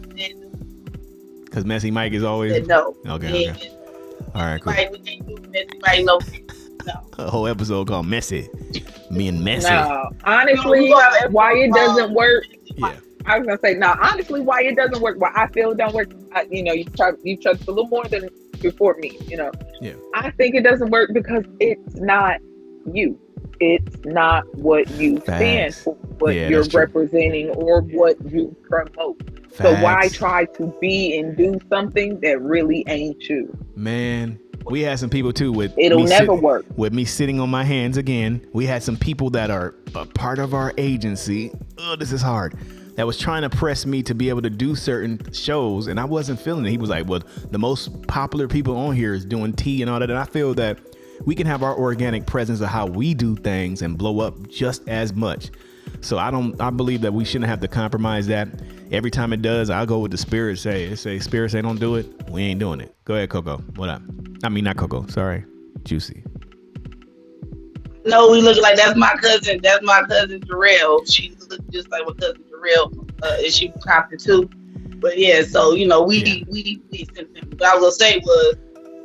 Because Messy Mike is always no. Okay. All right, cool. No. A whole episode called Messy. Me and Messy. No, honestly, why it doesn't work? Yeah. I was gonna say no. Honestly, why it doesn't work? Why I feel it don't work? You trust a little more than before me. Yeah. I think it doesn't work because it's not you. It's not what you stand for, what you're representing, or what you promote. Facts. So why try to be and do something that really ain't you? Man, we had some people too with it'll never work. With me sitting on my hands again. We had some people that are a part of our agency. Oh, this is hard. That was trying to press me to be able to do certain shows, and I wasn't feeling it. He was like, well, the most popular people on here is doing tea and all that. And I feel that we can have our organic presence of how we do things and blow up just as much. So I believe that we shouldn't have to compromise that. Every time it does, I'll go with the spirit say spirit say don't do it. We ain't doing it. Go ahead, Coco. What up? I mean, not Coco. Sorry. Juicy. No, we look like that's my cousin. That's my cousin Jarrell. She looks just like my cousin Jarrell. And she copped it too. But yeah, so we what I was gonna say was,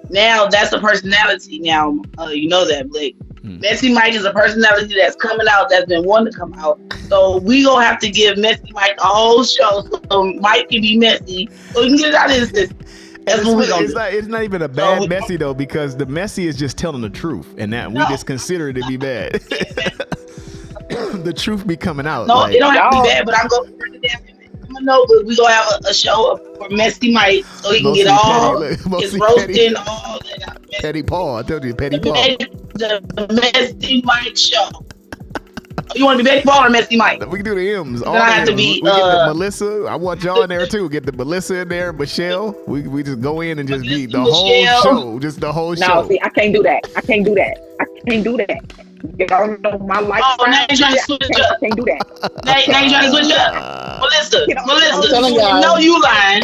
now that's a personality. Now you know that, Blake. Messy Mike is a personality that's coming out, that's been wanting to come out. So we gonna have to give Messy Mike a whole show so Mike can be messy, so we can get it out of his system. That's what we gonna do. It's not even a bad messy though, because the messy is just telling the truth, and that we just consider it to be bad. The truth be coming out. No, it don't have to be bad, but I'm gonna bring it down. No, but we gonna have a show for Messy Mike, so he can get all his roasting, all that. Petty Paul, I told you, Petty Paul. The Messy Mike show. You want to be Betty Paul or Messy Mike? We can do the M's. All Then I the have to M's. be, We get the Melissa. I want y'all in there too. Get the Melissa in there, Michelle. We just go in and just be the whole show. Just the whole show. No, see, I can't do that. I can't do that. Y'all know my life. Oh, now you trying to switch up. I can't do that. Now you trying to switch up. Melissa, telling y'all. you know you lying.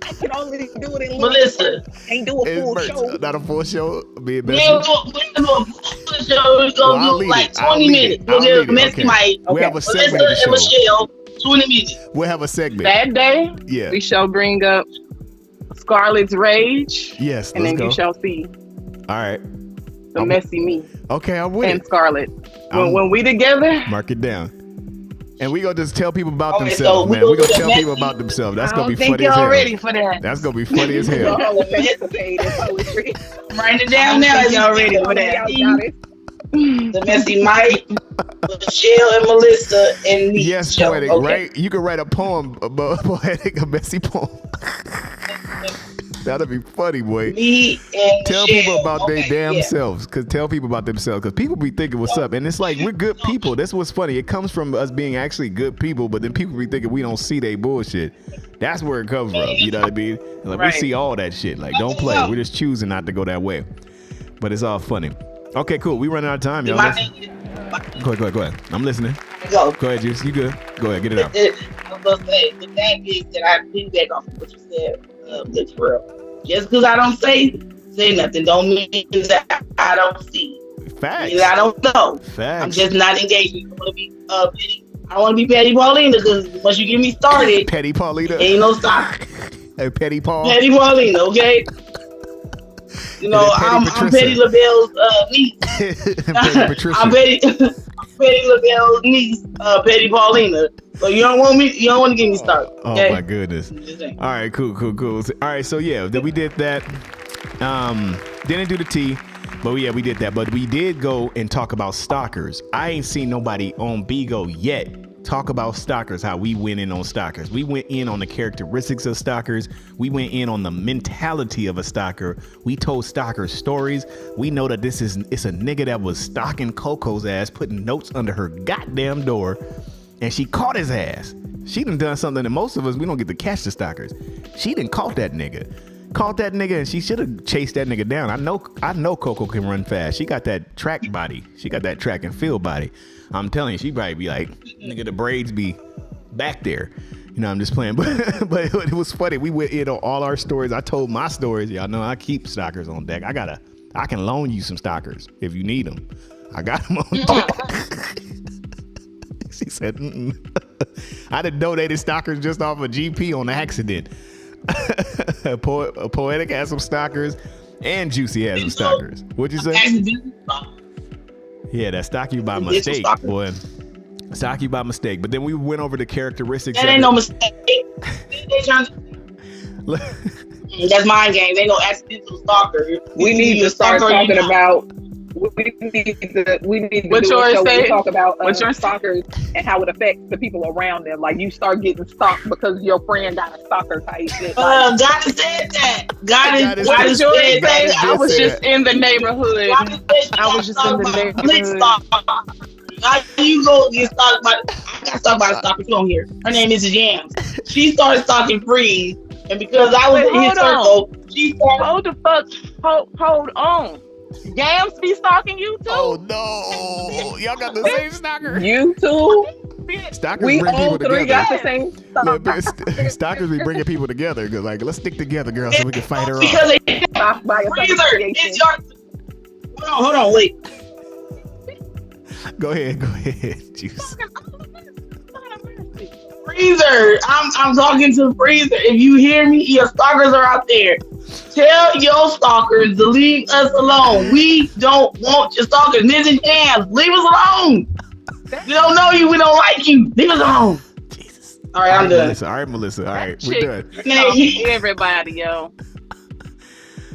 I can only do it in Melissa. Can't do a full show. Not a full show. Be a We're going to do a full show. We're going to do like 20 minutes. We'll give Messy Mike, We have a segment Melissa of the and show. Michelle 20 minutes. We'll have a segment. That day, Yeah. we shall bring up Scarlett's Rage, Yes. and Let's then go. you shall see All right. the messy me Okay, I'm with and it. Scarlett. I'm- When we together, Mark it down. And we gonna just tell people about Okay, themselves, so man. we'll We gonna do tell the people messy- about themselves. That's I gonna be don't think funny as y'all hell. ready for that. That's gonna be funny as hell. Y'all participate in poetry. I'm writing it down now. Y'all ready for that? Y'all got it. The Messy Mike, Michelle and Melissa, and me. Yes, show. poetic, Okay. right? You can write a poem about poetic, a messy poem. That'll be funny, boy. Me and Tell Michelle. people about their Okay, damn yeah. selves. Tell people about themselves. Cause people be thinking what's up. And it's like we're good people. That's what's funny. It comes from us being actually good people, but then people be thinking we don't see they bullshit. That's where it comes from. You know what I mean? Like Right. we see all that shit. Like don't play. We're just choosing not to go that way. But it's all funny. Okay, cool. We running out of time, y'all. My Let's- thing is, Go ahead. I'm listening. go. Go ahead, Juice. You good? Go ahead, get it out. I was gonna say the thing is that I piggyback off of what you said, Good for real. Just because I don't say nothing, don't mean that I don't see. Facts. I don't know. I'm Facts. just not engaged. I want to be Petty. I want to be Petty Paulina because once you get me started, Petty Paulina. ain't no stop. Hey, Petty Paul. Petty Paulina, okay? You know, And then Petty I'm Petty LaBelle's niece. Petty Patricia. I'm Petty LaBelle's niece, Petty Paulina. So you don't want to get me started. Okay? Oh my goodness. Just saying. All right, cool. All right, so yeah, we did that. Didn't do the T, but yeah, we did that. But we did go and talk about stalkers. I ain't seen nobody on Bigo yet talk about stalkers, how we went in on stalkers. We went in on the characteristics of stalkers. We went in on the mentality of a stalker. We told stalkers stories. We know that it's a nigga that was stalking Coco's ass, putting notes under her goddamn door, and she caught his ass. She done something that most of us, we don't get to catch the stalkers. She done caught that nigga. And she should have chased that nigga down. I know Coco can run fast. She got that track body. She got that track and field body. I'm telling you, she probably be like, nigga, the braids be back there. You know, I'm just playing. But it was funny. We went in on all our stories. I told my stories. Y'all know I keep stalkers on deck. I can loan you some stalkers if you need them. I got them on deck. She said, I done donated stalkers just off of GP on accident. Poetic has some stalkers and Juicy has some stalkers. What'd you say? Yeah, that stalk you by mistake, boy. Stalk you by mistake. But then we went over the characteristics. That ain't no mistake. That's mind games. Ain't no accidental stalker. We need to start talking about. We need to What do a yours show where we say? talk about What yours say? stalkers and how it affects the people around them. Like you start getting stalked because your friend got a stalker type shit. God said that. God what is did yours said say? that. I was just in the neighborhood. I was just in the neighborhood. How you go get stalked by? I got stalked by a stalker. You don't hear. Her name is Mrs. Jams. She started stalking Freeze, and because I was in his circle, she started. Hold the fuck. Hold on. Yams be stalking you too. Oh no, y'all got the same stalker. You too. Stalkers We bring people all three together. got the same Look, stalker. stalkers be bringing people together. Cause like, let's stick together, girl, so we can fight her off. Because they Stalked by a Freezer, association. it's your. Hold on, wait. Go ahead, Juice. Freezer, I'm talking to Freezer. If you hear me, your stalkers are out there. Tell your stalkers to leave us alone. We don't want your stalkers. Mrs. Jams, leave us alone. We don't know you. We don't like you. Leave us alone. Jesus. All right, I'm done. All right, Melissa. All right, we're done. Everybody, yo.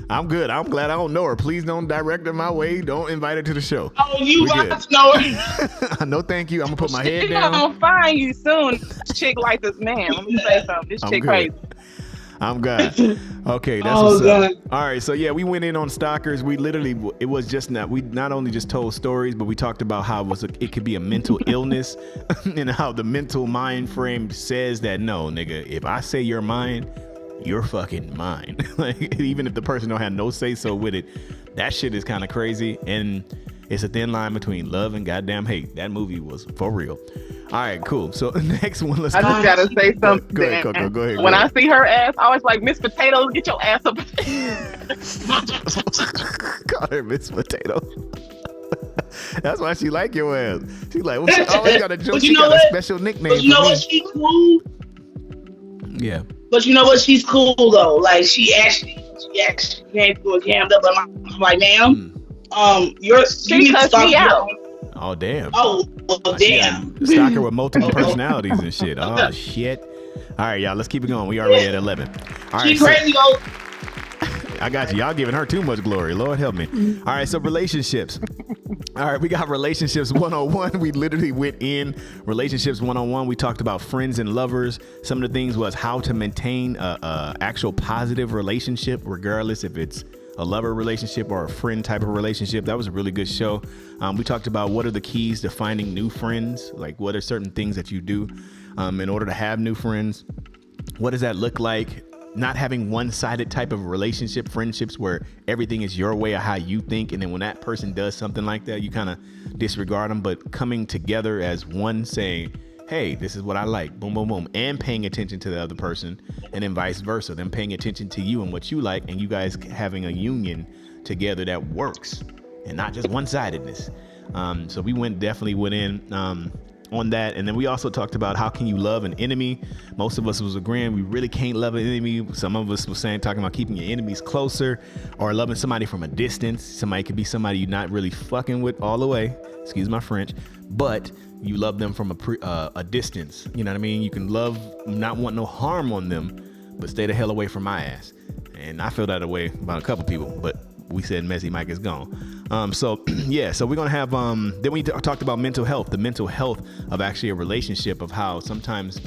I'm good. I'm glad I don't know her. Please don't direct her my way. Don't invite her to the show. Oh, you We got good. to know her. No, thank you. I'm gonna put my head She down. gonna find you soon. This chick like this man. Let me say something. This I'm chick good. crazy. I'm God. Okay, that's Oh, what's up. God. All right, so yeah, we went in on stalkers. We literally, it was just not. We not only just told stories, but we talked about how it could be a mental illness, and how the mental mind frame says that no, nigga, if I say you're mine, you're fucking mine. Like, even if the person don't have no say so with it, that shit is kind of crazy, and it's a thin line between love and goddamn hate. That movie was for real. All right, cool. So next one, let's. I just gotta say something. Go ahead, Coco. Go ahead. When I see her ass, I always like, Miss Potatoes, get your ass up. Call her Miss Potato. That's why she like your ass. She like, well, she always got a joke. She got a special nickname. But you know for what? me. She's cool. Yeah. But you know what? She's cool though. Like she actually came through and jammed up. But I'm like, ma'am, you need to cussed stop me out. Oh damn. Oh, well, damn. A stalker with multiple personalities and shit. Oh shit. All right, y'all. Let's keep it going. We already at 11. All right. She crazy though. I got you. Y'all giving her too much glory. Lord help me. All right, so relationships. All right, we got relationships 101. We literally went in relationships 101. We talked about friends and lovers. Some of the things was how to maintain a actual positive relationship, regardless if it's a lover relationship or a friend type of relationship. That was a really good show. We talked about what are the keys to finding new friends, like what are certain things that you do in order to have new friends. What does that look like? Not having one-sided type of relationship, friendships where everything is your way of how you think, and then when that person does something like that, you kind of disregard them, but coming together as one, saying, hey, this is what I like, boom, boom, boom, and paying attention to the other person, and then vice versa, them paying attention to you and what you like, and you guys having a union together that works, and not just one-sidedness. So we definitely went in on that, and then we also talked about how can you love an enemy. Most of us was agreeing we really can't love an enemy. Some of us was talking about keeping your enemies closer, or loving somebody from a distance. Somebody could be somebody you're not really fucking with all the way, excuse my French, but you love them from a distance. You know what I mean? You can love, not want no harm on them, but stay the hell away from my ass. And I feel that way about a couple people, but we said Messy Mike is gone. So yeah, so we're gonna have then we talked about mental health, the mental health of actually a relationship, of how sometimes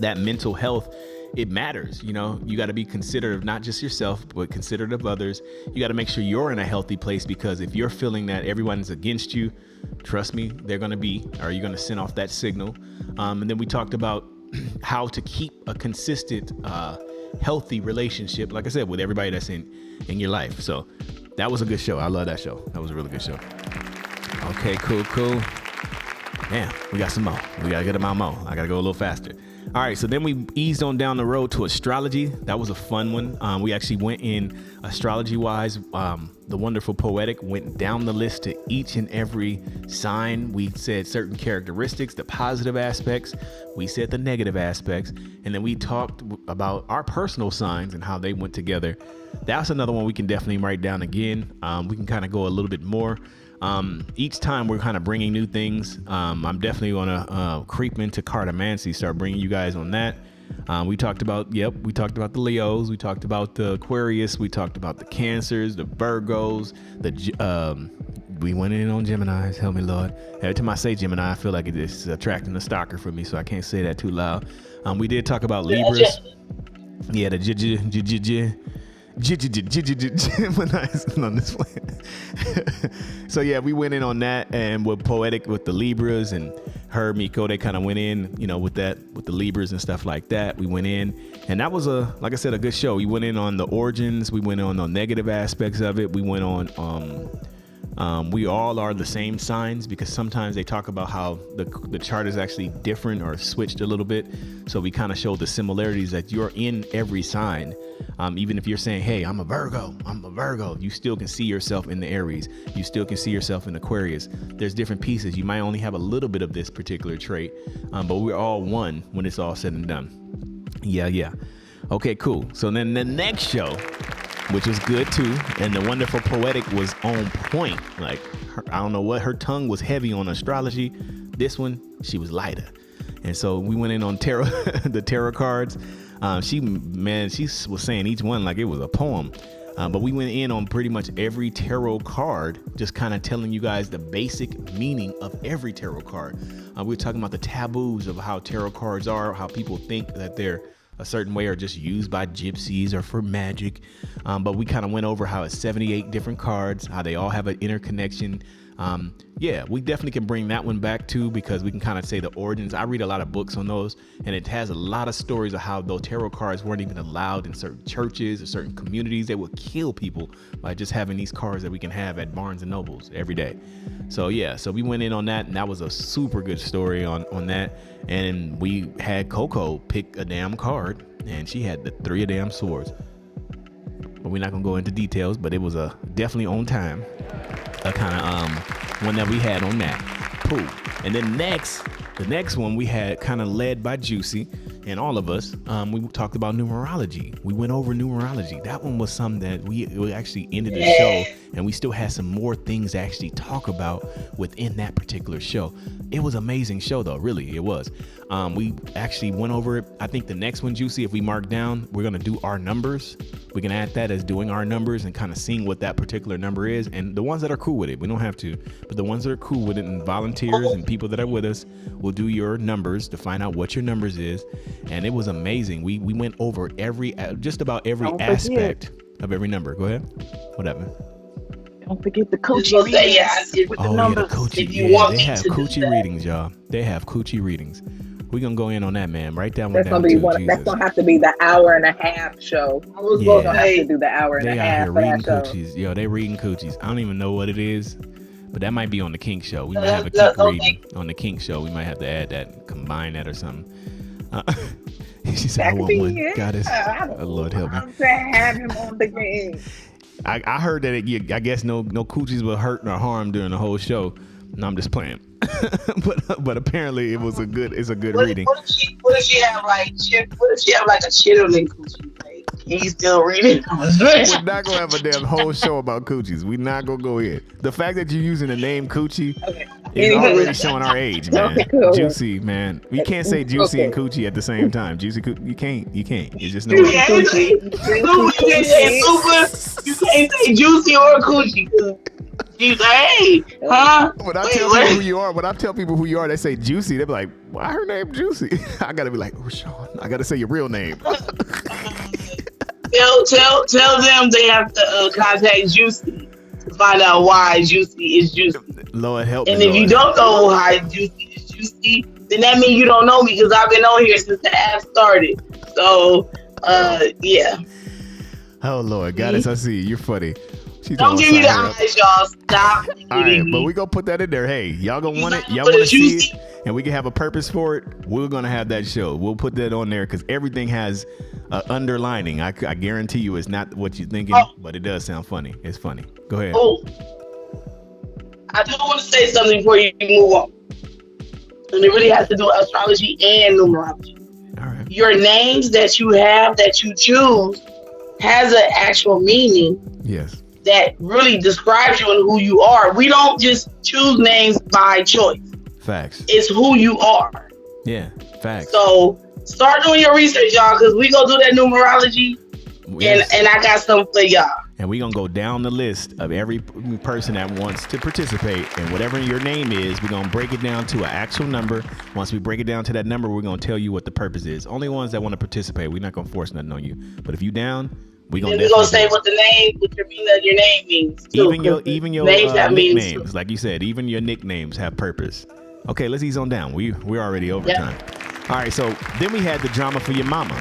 that mental health, it matters. You know, you got to be considerate of not just yourself, but considerate of others. You got to make sure you're in a healthy place, because if you're feeling that everyone's against you, trust me, they're gonna be, or you're gonna send off that signal. And then we talked about how to keep a consistent healthy relationship, like I said, with everybody that's in your life. So that was a good show. I love that show. That was a really good show. Okay, cool. Damn, we got some more. We gotta get them out more. I gotta go a little faster. All right, so then we eased on down the road to astrology. That was a fun one. We actually went in astrology-wise. The Wonderful Poetic went down the list to each and every sign. We said certain characteristics, the positive aspects. We said the negative aspects. And then we talked about our personal signs and how they went together. That's another one we can definitely write down again. We can kind of go a little bit more. Each time we're kind of bringing new things. I'm definitely going to creep into cartomancy, start bringing you guys on that. We talked about the Leos, we talked about the Aquarius, we talked about the Cancers, the Virgos, we went in on Geminis. Help me, Lord. Every time I say Gemini, I feel like it is attracting a stalker for me, so I can't say that too loud. We did talk about Libras. Yeah, the Geminis on this one. So yeah, we went in on that, and with Poetic with the Libras, and her, Miko, they kind of went in, you know, with that, with the Libras and stuff like that. We went in, and that was like I said, a good show. We went in on the origins. We went on the negative aspects of it. We went on we all are the same signs, because sometimes they talk about how the chart is actually different or switched a little bit. So we kind of show the similarities that you're in every sign. Even if you're saying, hey, I'm a Virgo, you still can see yourself in the Aries. You still can see yourself in Aquarius. There's different pieces. You might only have a little bit of this particular trait, but we're all one when it's all said and done. Yeah. Okay, cool. So then the next show, which was good too, and the Wonderful Poetic was on point. Like, I don't know what, her tongue was heavy on astrology. This one, she was lighter. And so we went in on tarot, the tarot cards. She was saying each one like it was a poem. But we went in on pretty much every tarot card, just kind of telling you guys the basic meaning of every tarot card. We were talking about the taboos of how tarot cards are, how people think that they're a certain way or just used by gypsies or for magic. But we kind of went over how it's 78 different cards, how they all have an interconnection. Yeah, we definitely can bring that one back too, because we can kind of say the origins. I read a lot of books on those, and it has a lot of stories of how those tarot cards weren't even allowed in certain churches or certain communities. They would kill people by just having these cards that we can have at Barnes and Nobles every day. So yeah, so we went in on that, and that was a super good story on that. And we had Coco pick a damn card, and she had the 3 of damn swords. But we're not gonna go into details, but it was a definitely on time. A kind of one that we had on that. Cool. And then the next one we had kind of led by Juicy and all of us. We talked about numerology. We went over numerology. That one was something that we actually ended the show, and we still had some more things to actually talk about within that particular show. It was an amazing show though, really, it was. We actually went over it. I think the next one, Juicy, if we mark down, we're gonna do our numbers. We can add that as doing our numbers and kind of seeing what that particular number is. And the ones that are cool with it, we don't have to, but the ones that are cool with it, and volunteers and people that are with us will do your numbers to find out what your numbers is. And it was amazing. We went over just about every aspect of every number. Go ahead. What happened? Don't forget the coochie readings. The coochie. Yeah, they have coochie readings, y'all. They have coochie readings. We're gonna go in on that, man. Write that one down. That's gonna have to be the 1.5-hour show. I was gonna have to do the 1.5-hour. They out here reading coochies. Yo, they reading coochies. I don't even know what it is, but that might be on the Kink show. We might have a Kink reading on the Kink show. We might have to add that, combine that or something. She said, "I want one, Goddess. Oh, Lord help me." I'm to have him on the game. I heard that I guess no coochies will hurt nor harm during the whole show. No, I'm just playing. but apparently it's a good reading. What if she have like a chitlin coochie? Like, can you still read it? We're not gonna have a damn whole show about coochies. We're not gonna go in. The fact that you're using the name coochie is already showing our age, man. Juicy, man. We can't say juicy and coochie at the same time. Juicy, you can't. It's just no. You can't say juicy or coochie. She's like, hey, huh? When I tell people who you are, they say Juicy. They be like, why her name Juicy? I gotta be like, Rashawn, I gotta say your real name. Tell them they have to contact Juicy to find out why Juicy is Juicy. Lord help me. And if you don't know why Juicy is Juicy, then that means you don't know me, because I've been on here since the app started. So, yeah. Oh Lord, Goddess, I see you. You're funny. Don't give me the eyes, y'all. Stop. All right, but we gonna put that in there. Hey, y'all gonna want it? Y'all want to see it? And we can have a purpose for it. We're gonna have that show. We'll put that on there because everything has an underlining. I guarantee you, it's not what you're thinking, but it does sound funny. It's funny. Go ahead. Oh, I do want to say something before you move on. And it really has to do with astrology and numerology. All right. Your names that you have, that you choose, has an actual meaning. Yes. That really describes you and who you are. We don't just choose names by choice. Facts. It's who you are. Yeah, facts. So start doing your research, y'all, because we gonna do that numerology, and I got something for y'all. And we're gonna go down the list of every person that wants to participate, and whatever your name is, we're gonna break it down to an actual number. Once we break it down to that number, we're gonna tell you what the purpose is. Only ones that want to participate. We're not gonna force nothing on you. But if you down, we're gonna say what the name, what your name means. Too, even your nicknames, like you said, even your nicknames have purpose. Okay, let's ease on down. We're already over time. All right, so then we had the drama for your mama.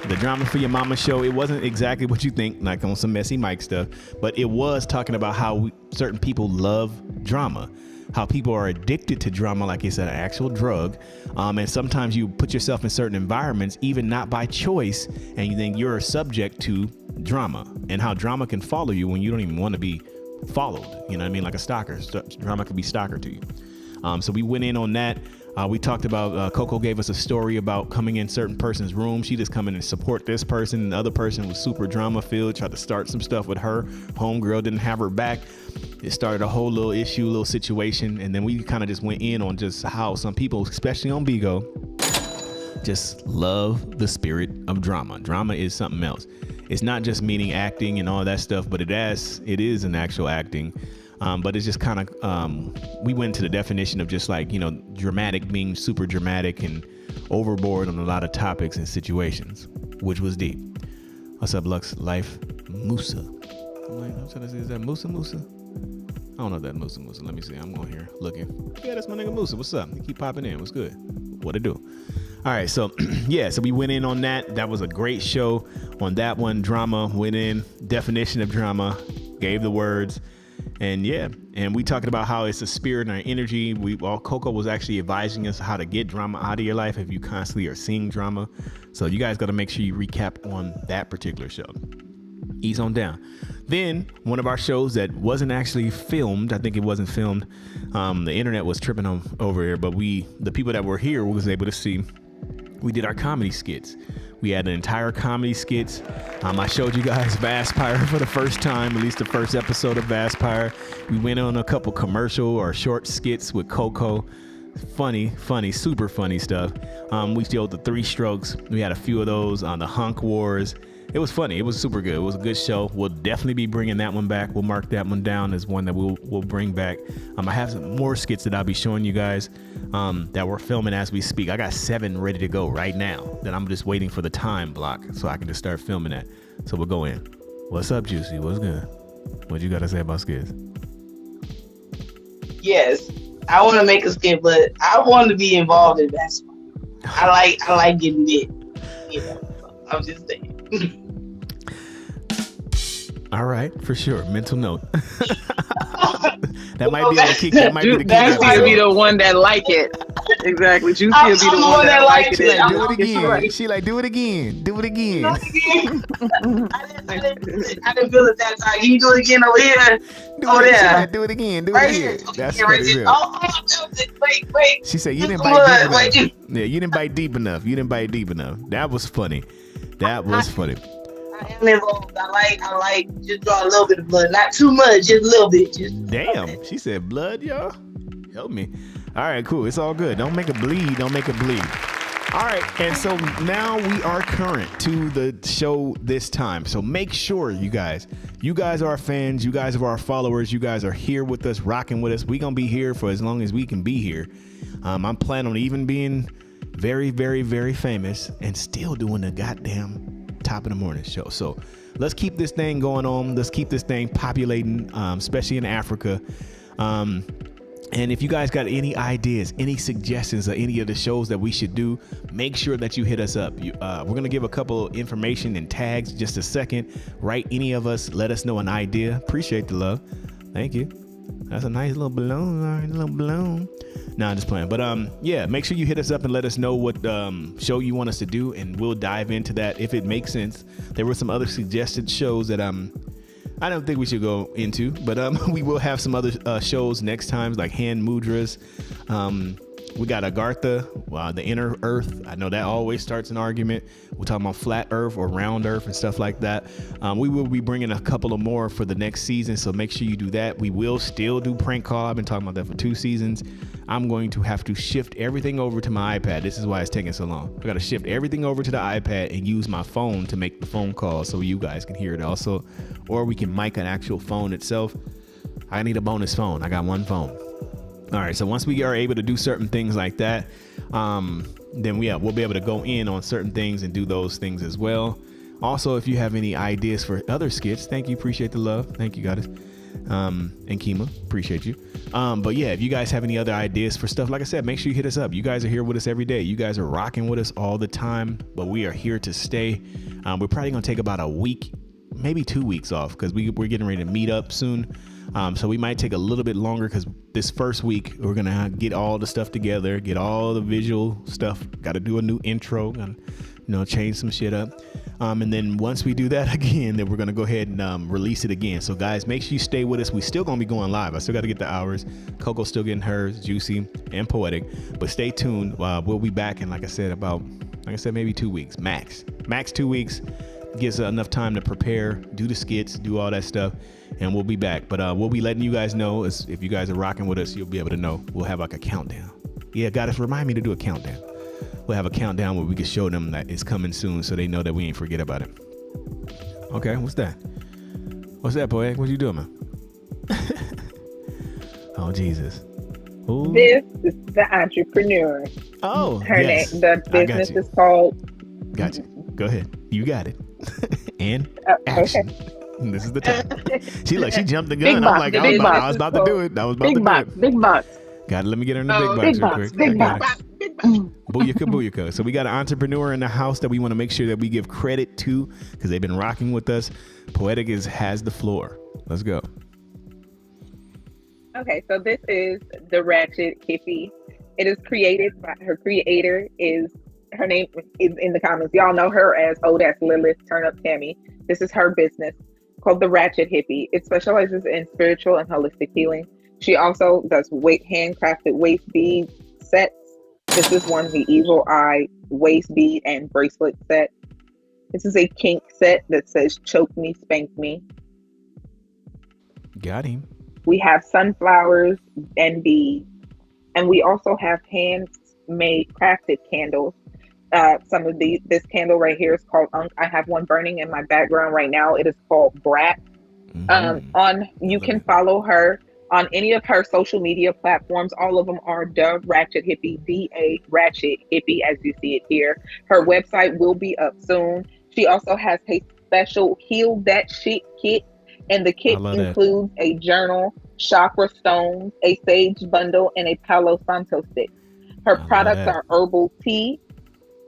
The drama for your mama show. It wasn't exactly what you think, like on some messy Mike stuff, but it was talking about how certain people love drama, how people are addicted to drama, like it's an actual drug. And sometimes you put yourself in certain environments, even not by choice, and you think you're subject to drama, and how drama can follow you when you don't even want to be followed. You know what I mean? Like a stalker. Drama can be stalker to you. So we went in on that. We talked about, Coco gave us a story about coming in certain person's room. She just come in and support this person. The other person was super drama filled, tried to start some stuff with her. Homegirl didn't have her back. It started a whole little issue, little situation. And then we kind of just went in on just how some people, especially on Bigo, just love the spirit of drama. Drama is something else. It's not just meaning acting and all that stuff, but it is an actual acting. But it's just kind of, we went to the definition of just like, dramatic being super dramatic and overboard on a lot of topics and situations, which was deep. What's up, Lux Life Musa? I'm trying to see, is that Musa? I don't know that Musa. Let me see. I'm on here looking. Yeah, that's my nigga Musa. What's up? He keep popping in. What's good? What it do? All right, so yeah, so we went in on that. That was a great show on that one. Drama went in, definition of drama, gave the words, and yeah, and we talking about how it's a spirit and our energy. Coco was actually advising us how to get drama out of your life if you constantly are seeing drama. So you guys got to make sure you recap on that particular show. Ease on down. Then one of our shows that wasn't actually filmed, I think it wasn't filmed. The internet was tripping over here, but the people that were here was able to see. We did our comedy skits. We had an entire comedy skits. I showed you guys Vaspire for the first time, at least the first episode of Vaspire. We went on a couple commercial or short skits with Coco. Funny, super funny stuff. We showed the 3 Strokes. We had a few of those on the Hunk Wars. It was funny. It was super good. It was a good show. We'll definitely be bringing that one back. We'll mark that one down as one that we'll bring back. I have some more skits that I'll be showing you guys that we're filming as we speak. I got 7 ready to go right now that I'm just waiting for the time block so I can just start filming that. So we'll go in. What's up, Juicy? What's good? What you got to say about skits? Yes, I want to make a skit, but I want to be involved in that. I like getting it. You know, I'm just saying. All right, for sure. Mental note. That might be the key. That might be the key. Juicy will be the one that like it. Exactly. Juicy will be the one that like it. She like, do it again. She like, do it again. Do it again. I didn't feel it that time. Can you do it again over here? Like, do it again. Do it again. That's right here. Wait. She said you didn't bite deep enough. Yeah, you didn't bite deep enough. That was funny. I am involved. I like just draw a little bit of blood, not too much, just a little bit. Damn, she said blood, y'all. Help me. All right, cool. It's all good. Don't make it bleed. All right, and so now we are current to the show this time. So make sure you guys are our fans. You guys are our followers. You guys are here with us, rocking with us. We gonna be here for as long as we can be here. I'm planning on even being very, very, very famous and still doing the goddamn top of the morning show. So let's keep this thing going on. Let's keep this thing populating, especially in Africa. And if you guys got any ideas, any suggestions, or any of the shows that we should do, make sure that you hit us up. We're going to give a couple information and tags in just a second. Write any of us. Let us know an idea. Appreciate the love. Thank you. That's a nice little balloon. All right, little balloon. No, I'm just playing. But yeah, make sure you hit us up and let us know what show you want us to do, and we'll dive into that if it makes sense. There were some other suggested shows that I don't think we should go into, but we will have some other shows next time, like Hand Mudras. We got Agartha, the Inner Earth. I know that always starts an argument. We're talking about flat Earth or round Earth and stuff like that. We will be bringing a couple of more for the next season, so make sure you do that. We will still do prank call. I've been talking about that for 2 seasons. I'm going to have to shift everything over to my iPad. This is why it's taking so long. I got to shift everything over to the iPad and use my phone to make the phone call so you guys can hear it also. Or we can mic an actual phone itself. I need a bonus phone. I got one phone. All right, so once we are able to do certain things like that, then we'll be able to go in on certain things and do those things as well. Also, if you have any ideas for other skits, thank you. Appreciate the love. Thank you, guys. And Kima, appreciate you. But yeah, if you guys have any other ideas for stuff, like I said, make sure you hit us up. You guys are here with us every day. You guys are rocking with us all the time, but we are here to stay. We're probably going to take about a week, maybe 2 weeks off, because we're getting ready to meet up soon. So we might take a little bit longer, because this first week we're going to get all the stuff together, get all the visual stuff. Got to do a new intro and, change some shit up. And then once we do that again, then we're going to go ahead and release it again. So guys, make sure you stay with us. We still going to be going live. I still got to get the hours. Coco's still getting hers, Juicy and Poetic, but stay tuned. We'll be back in, like I said, maybe 2 weeks, max 2 weeks. Gives enough time to prepare, do the skits, do all that stuff, and we'll be back. But we'll be letting you guys know, if you guys are rocking with us, you'll be able to know. We'll have like a countdown. Yeah, guys, remind me to do a countdown. We'll have a countdown where we can show them that it's coming soon, so they know that we ain't forget about it. Okay, what's that? What's that, boy? What you doing, man? Oh, Jesus. Ooh. This is the entrepreneur. Oh, Her yes. name, the I got business you. is called. Got you. Go ahead. You got it. And Okay. action. This is the time. She jumped the gun. Big I'm box, like, the I was big about, box. I was about to do it. I was about to Big do box, it. big box. Gotta let me get her in the big Oh, box big real box, quick. big I got box. it. Booyaka, booyaka. So we got an entrepreneur in the house that we want to make sure that we give credit to because they've been rocking with us. Poetic has the floor. Let's go. Okay, so this is the Ratchet Hippie. It is created by her creator is her name is in the comments. Y'all know her as Old Ass Lilith, Turn Up Tammy. This is her business called the Ratchet Hippie. It specializes in spiritual and holistic healing. She also does handcrafted waist bead sets. This is one, the Evil Eye waist bead and bracelet set. This is a kink set that says choke me, spank me. Got him. We have sunflowers and beads. And we also have handmade crafted candles. This candle right here is called Unk. I have one burning in my background right now. It is called Brat. You can follow her on any of her social media platforms. All of them are the Ratchet Hippie, DA Ratchet Hippie, as you see it here. Her website will be up soon. She also has a special Heal That Shit kit, and the kit includes a journal, chakra stones, a sage bundle, and a Palo Santo stick. Her products are herbal tea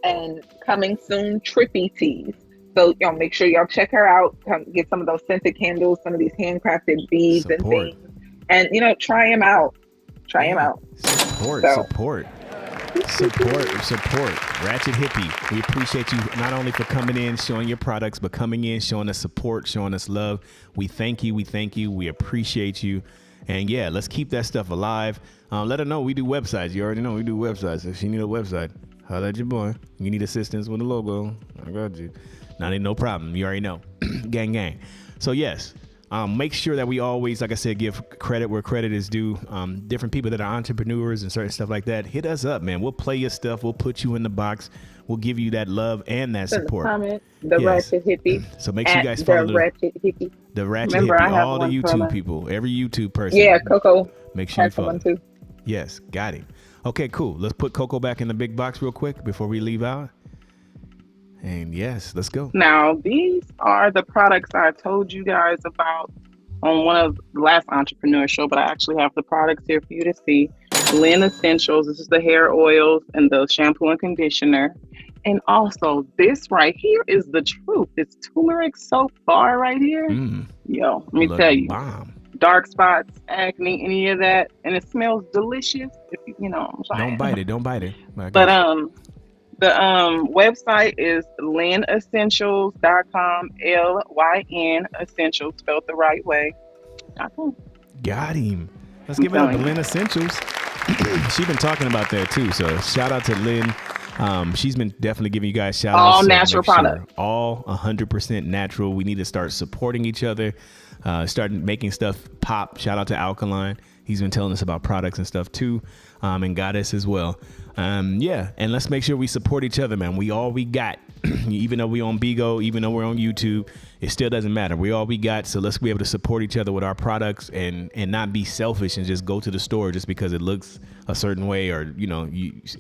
and coming soon trippy teas. So y'all make sure y'all check her out. Come get some of those scented candles, some of these handcrafted beads and things, and try them out. Try them out. Support. Ratchet Hippie, we appreciate you not only for coming in, showing your products, but coming in, showing us support, showing us love. We thank you. We appreciate you. And yeah, let's keep that stuff alive. Let her know we do websites. You already know we do websites. If she need a website, holla at your boy. You need assistance with the logo, I got you. Not ain't no problem. You already know. Gang, gang. So yes, make sure that we always, like I said, give credit where credit is due. Different people that are entrepreneurs and certain stuff like that, hit us up, man. We'll play your stuff. We'll put you in the box. We'll give you that love and that support. Comment, the Ratchet Hippie. So make sure you guys follow the Ratchet Hippie. The Ratchet Hippie. All the YouTube people, every YouTube person. Yeah, Coco. Make sure you follow. One too. Yes, got him. Okay, cool. Let's put Coco back in the big box real quick before we leave out. And yes, let's go. Now, these are the products I told you guys about on one of the last entrepreneur show, but I actually have the products here for you to see. Lynn Essentials. This is the hair oils and the shampoo and conditioner. And also, this right here is the truth. This turmeric soap bar right here. Yo, let me tell you. Bomb. Dark spots, acne, any of that, and it smells delicious. If Don't bite it. But the website is lynessentials.com. LYN Essentials, spelled the right way. Got him. Let's give it up to Lynn Essentials. She's been talking about that too. So shout out to Lynn. She's been definitely giving you guys shout outs. All natural products. All 100% natural. We need to start supporting each other. Start making stuff pop. Shout out to Alkaline. He's been telling us about products and stuff too. And Goddess as well. Yeah. And let's make sure we support each other, man. We all we got. Even though we're on Bigo, even though we're on YouTube, it still doesn't matter. We all we got. So let's be able to support each other with our products and not be selfish and just go to the store just because it looks a certain way or,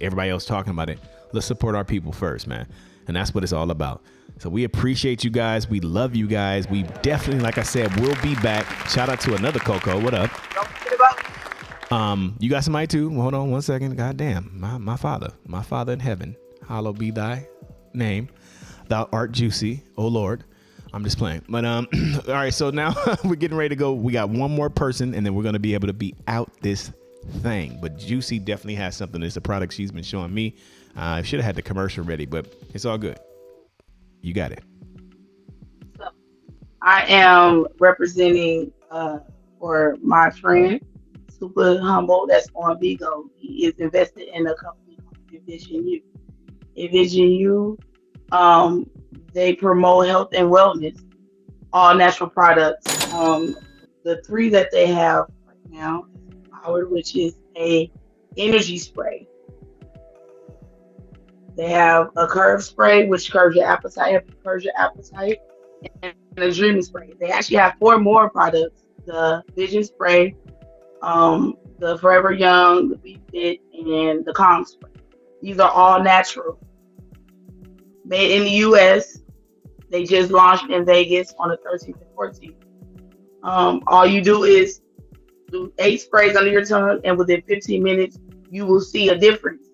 everybody else talking about it. Let's support our people first, man. And that's what it's all about. So we appreciate you guys. We love you guys. We definitely, like I said, we'll be back. Shout out to another Coco. What up? You got somebody too? Well, hold on one second. God damn. My father in heaven. Hallowed be thy name. Thou art juicy, oh Lord. I'm just playing. But all right, so now we're getting ready to go. We got one more person and then we're gonna be able to be out this thing. But Juicy definitely has something. It's a product she's been showing me. I should have had the commercial ready, but it's all good. You got it. So, I am representing for my friend, Super Humble, that's on Bigo. He is invested in a company called Envision You. Envision You, they promote health and wellness, all natural products. The three that they have right now is Powered, which is a energy spray. They have a curve spray, which curves your appetite, and a dreaming spray. They actually have 4 more products: the Vision spray, the Forever Young, the Be Fit, and the Calm spray. These are all natural. Made in the U.S. They just launched in Vegas on the 13th and 14th. All you do is do 8 sprays under your tongue, and within 15 minutes, you will see a difference.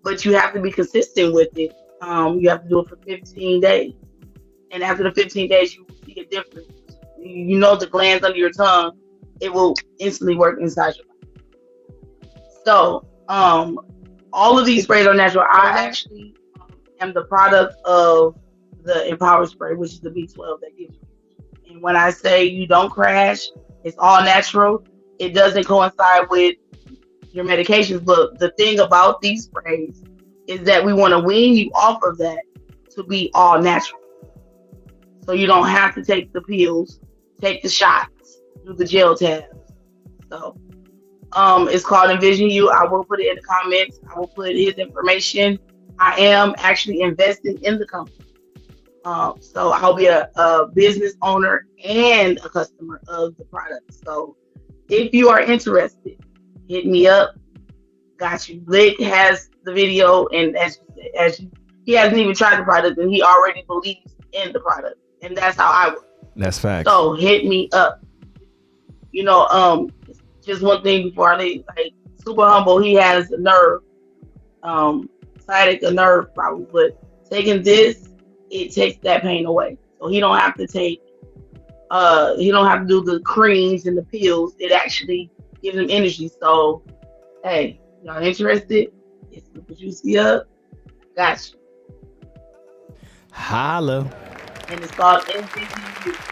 But you have to be consistent with it. You have to do it for 15 days. And after the 15 days, you will see a difference. You know the glands under your tongue, it will instantly work inside your body. So, all of these sprays are natural. I actually am the product of the Empower spray, which is the B12 that gives you. And when I say you don't crash, it's all natural. It doesn't coincide with your medications. But the thing about these sprays is that we want to wean you off of that to be all natural. So you don't have to take the pills, take the shots, do the gel tabs. So it's called Envision You. I will put it in the comments. I will put his information. I am actually investing in the company. So I'll be a business owner and a customer of the product. So if you are interested, hit me up. Got you. Lick has the video, and he hasn't even tried the product, and he already believes in the product, and that's how I work. That's fact. So hit me up. Just one thing before I leave. Like, super humble. He has a nerve, sciatic nerve problem, but taking this, it takes that pain away. So he don't have to take. He don't have to do the creams and the pills. It actually gives him energy. So, hey, y'all interested? It's Super Juicy up. Got you. Holla. And it's called NCTU.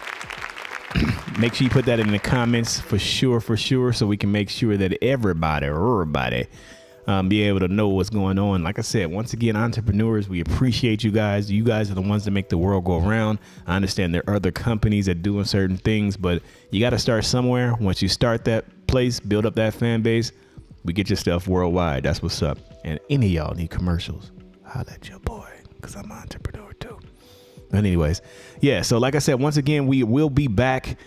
Make sure you put that in the comments for sure, so we can make sure that everybody be able to know what's going on. Like I said, once again, entrepreneurs, we appreciate you guys. You guys are the ones that make the world go around. I understand there are other companies that doing certain things, but you got to start somewhere. Once you start that place, build up that fan base, we get your stuff worldwide. That's what's up. And any of y'all need commercials, holla at your boy, because I'm an entrepreneur too. But anyways, yeah, so like I said, once again, we will be back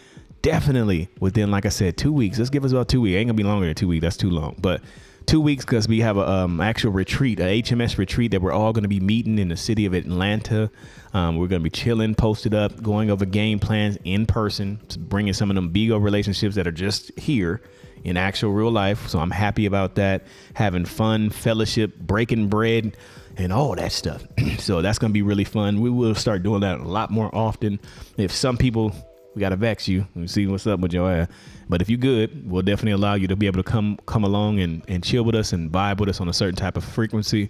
definitely within, like I said, 2 weeks. Let's give us about 2 weeks. Ain't gonna be longer than 2 weeks. That's too long. But 2 weeks, because we have a actual retreat, a HMS retreat that we're all going to be meeting in the city of Atlanta. We're going to be chilling, posted up, going over game plans in person, bringing some of them Bigo relationships that are just here in actual real life. So I'm happy about that. Having fun, fellowship, breaking bread, and all that stuff. So that's going to be really fun. We will start doing that a lot more often. If some people, we got to vex you and see what's up with your ass. But if you're good, we'll definitely allow you to be able to come along and chill with us and vibe with us on a certain type of frequency.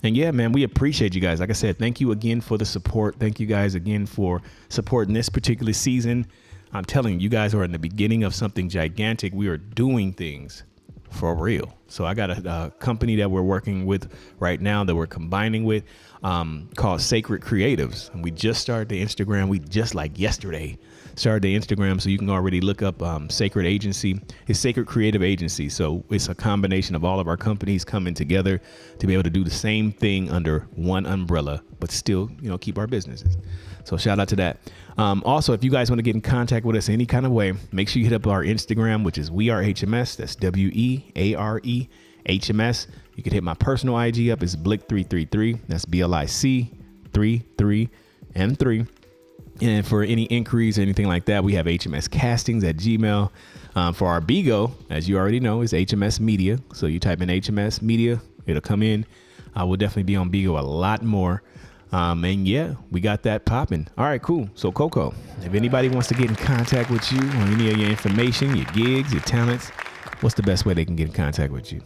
And yeah, man, we appreciate you guys. Like I said, thank you again for the support. Thank you guys again for supporting this particular season. I'm telling you, you guys are in the beginning of something gigantic. We are doing things for real. So I got a company that we're working with right now that we're combining with called Sacred Creatives. And we just started the Instagram. We just like yesterday started the Instagram. So you can already look up Sacred Agency. It's Sacred Creative Agency. So it's a combination of all of our companies coming together to be able to do the same thing under one umbrella, but still, keep our businesses. So shout out to that. Also, if you guys want to get in contact with us any kind of way, make sure you hit up our Instagram, which is We Are HMS. That's WEARE HMS. You can hit my personal IG up. It's Blick333. That's BLIC 33 and 3. And for any inquiries or anything like that, we have HMS Castings at Gmail. For our Bigo, as you already know, is HMS Media. So you type in HMS Media, it'll come in. We'll definitely be on Bigo a lot more. And yeah, we got that popping. All right, cool. So Coco, if anybody wants to get in contact with you on any of your information, your gigs, your talents, what's the best way they can get in contact with you?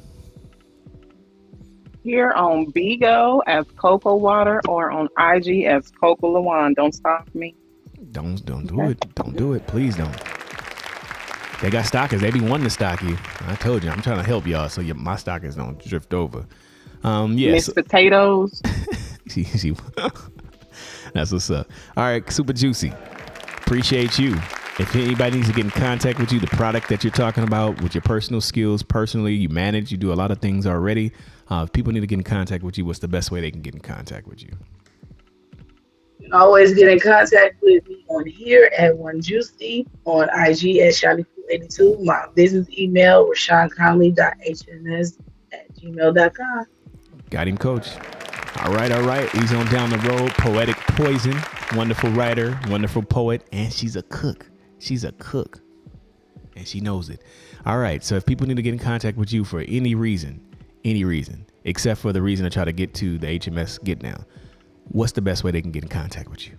Here on Bigo as Coco Water or on IG as Coco Lawan. Don't stop me. Don't do it. Don't do it. Please don't. They got stalkers. They be wanting to stalk you. I told you, I'm trying to help y'all so my stalkers don't drift over. Miss Potatoes. That's what's up. All right, Super Juicy. Appreciate you. If anybody needs to get in contact with you, the product that you're talking about, with your personal skills, personally, you manage, you do a lot of things already. If people need to get in contact with you, what's the best way they can get in contact with you? You can always get in contact with me on here at One Juicy, on IG at Shawty82. My business email, RashonConley.hms@gmail.com. Got him, coach. All right. He's on down the road. Poetic Poison, wonderful writer, wonderful poet, and she's a cook. And she knows it. All right. So if people need to get in contact with you for any reason, except for the reason to try to get to the HMS Get Down, what's the best way they can get in contact with you?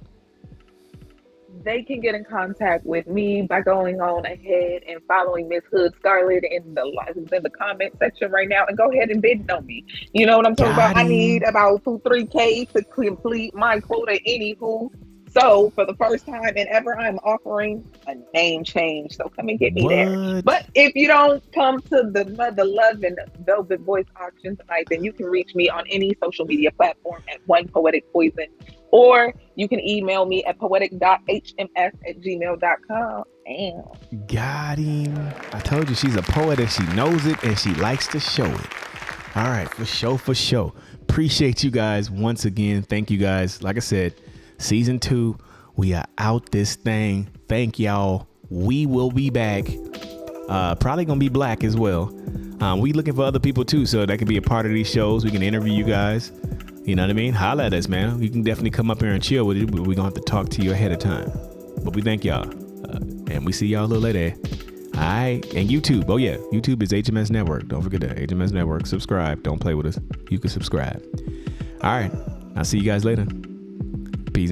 They can get in contact with me by going on ahead and following Miss Hood Scarlett in the comment section right now, and go ahead and bid on me. You know what I'm talking about? I need about 2-3K to complete my quota anywho. So for the first time and ever, I'm offering a name change. So come and get me there. But if you don't come to the Love and Velvet Voice auction tonight, then you can reach me on any social media platform at One Poetic Poison, or you can email me at poetic.hms@gmail.com. Damn. Got him. I told you she's a poet and she knows it and she likes to show it. All right, for sure. Appreciate you guys once again. Thank you guys. Like I said, season 2, we are out this thing. Thank y'all. We will be back. Probably gonna be black as well. We looking for other people too, so that can be a part of these shows. We can interview you guys. You know what I mean? Holla at us, man. You can definitely come up here and chill with it, but we're gonna have to talk to you ahead of time. But we thank y'all. And we see y'all a little later. All right. And YouTube. Oh yeah, YouTube is HMS Network. Don't forget that. HMS Network. Subscribe. Don't play with us. You can subscribe. All right. I'll see you guys later. Peace.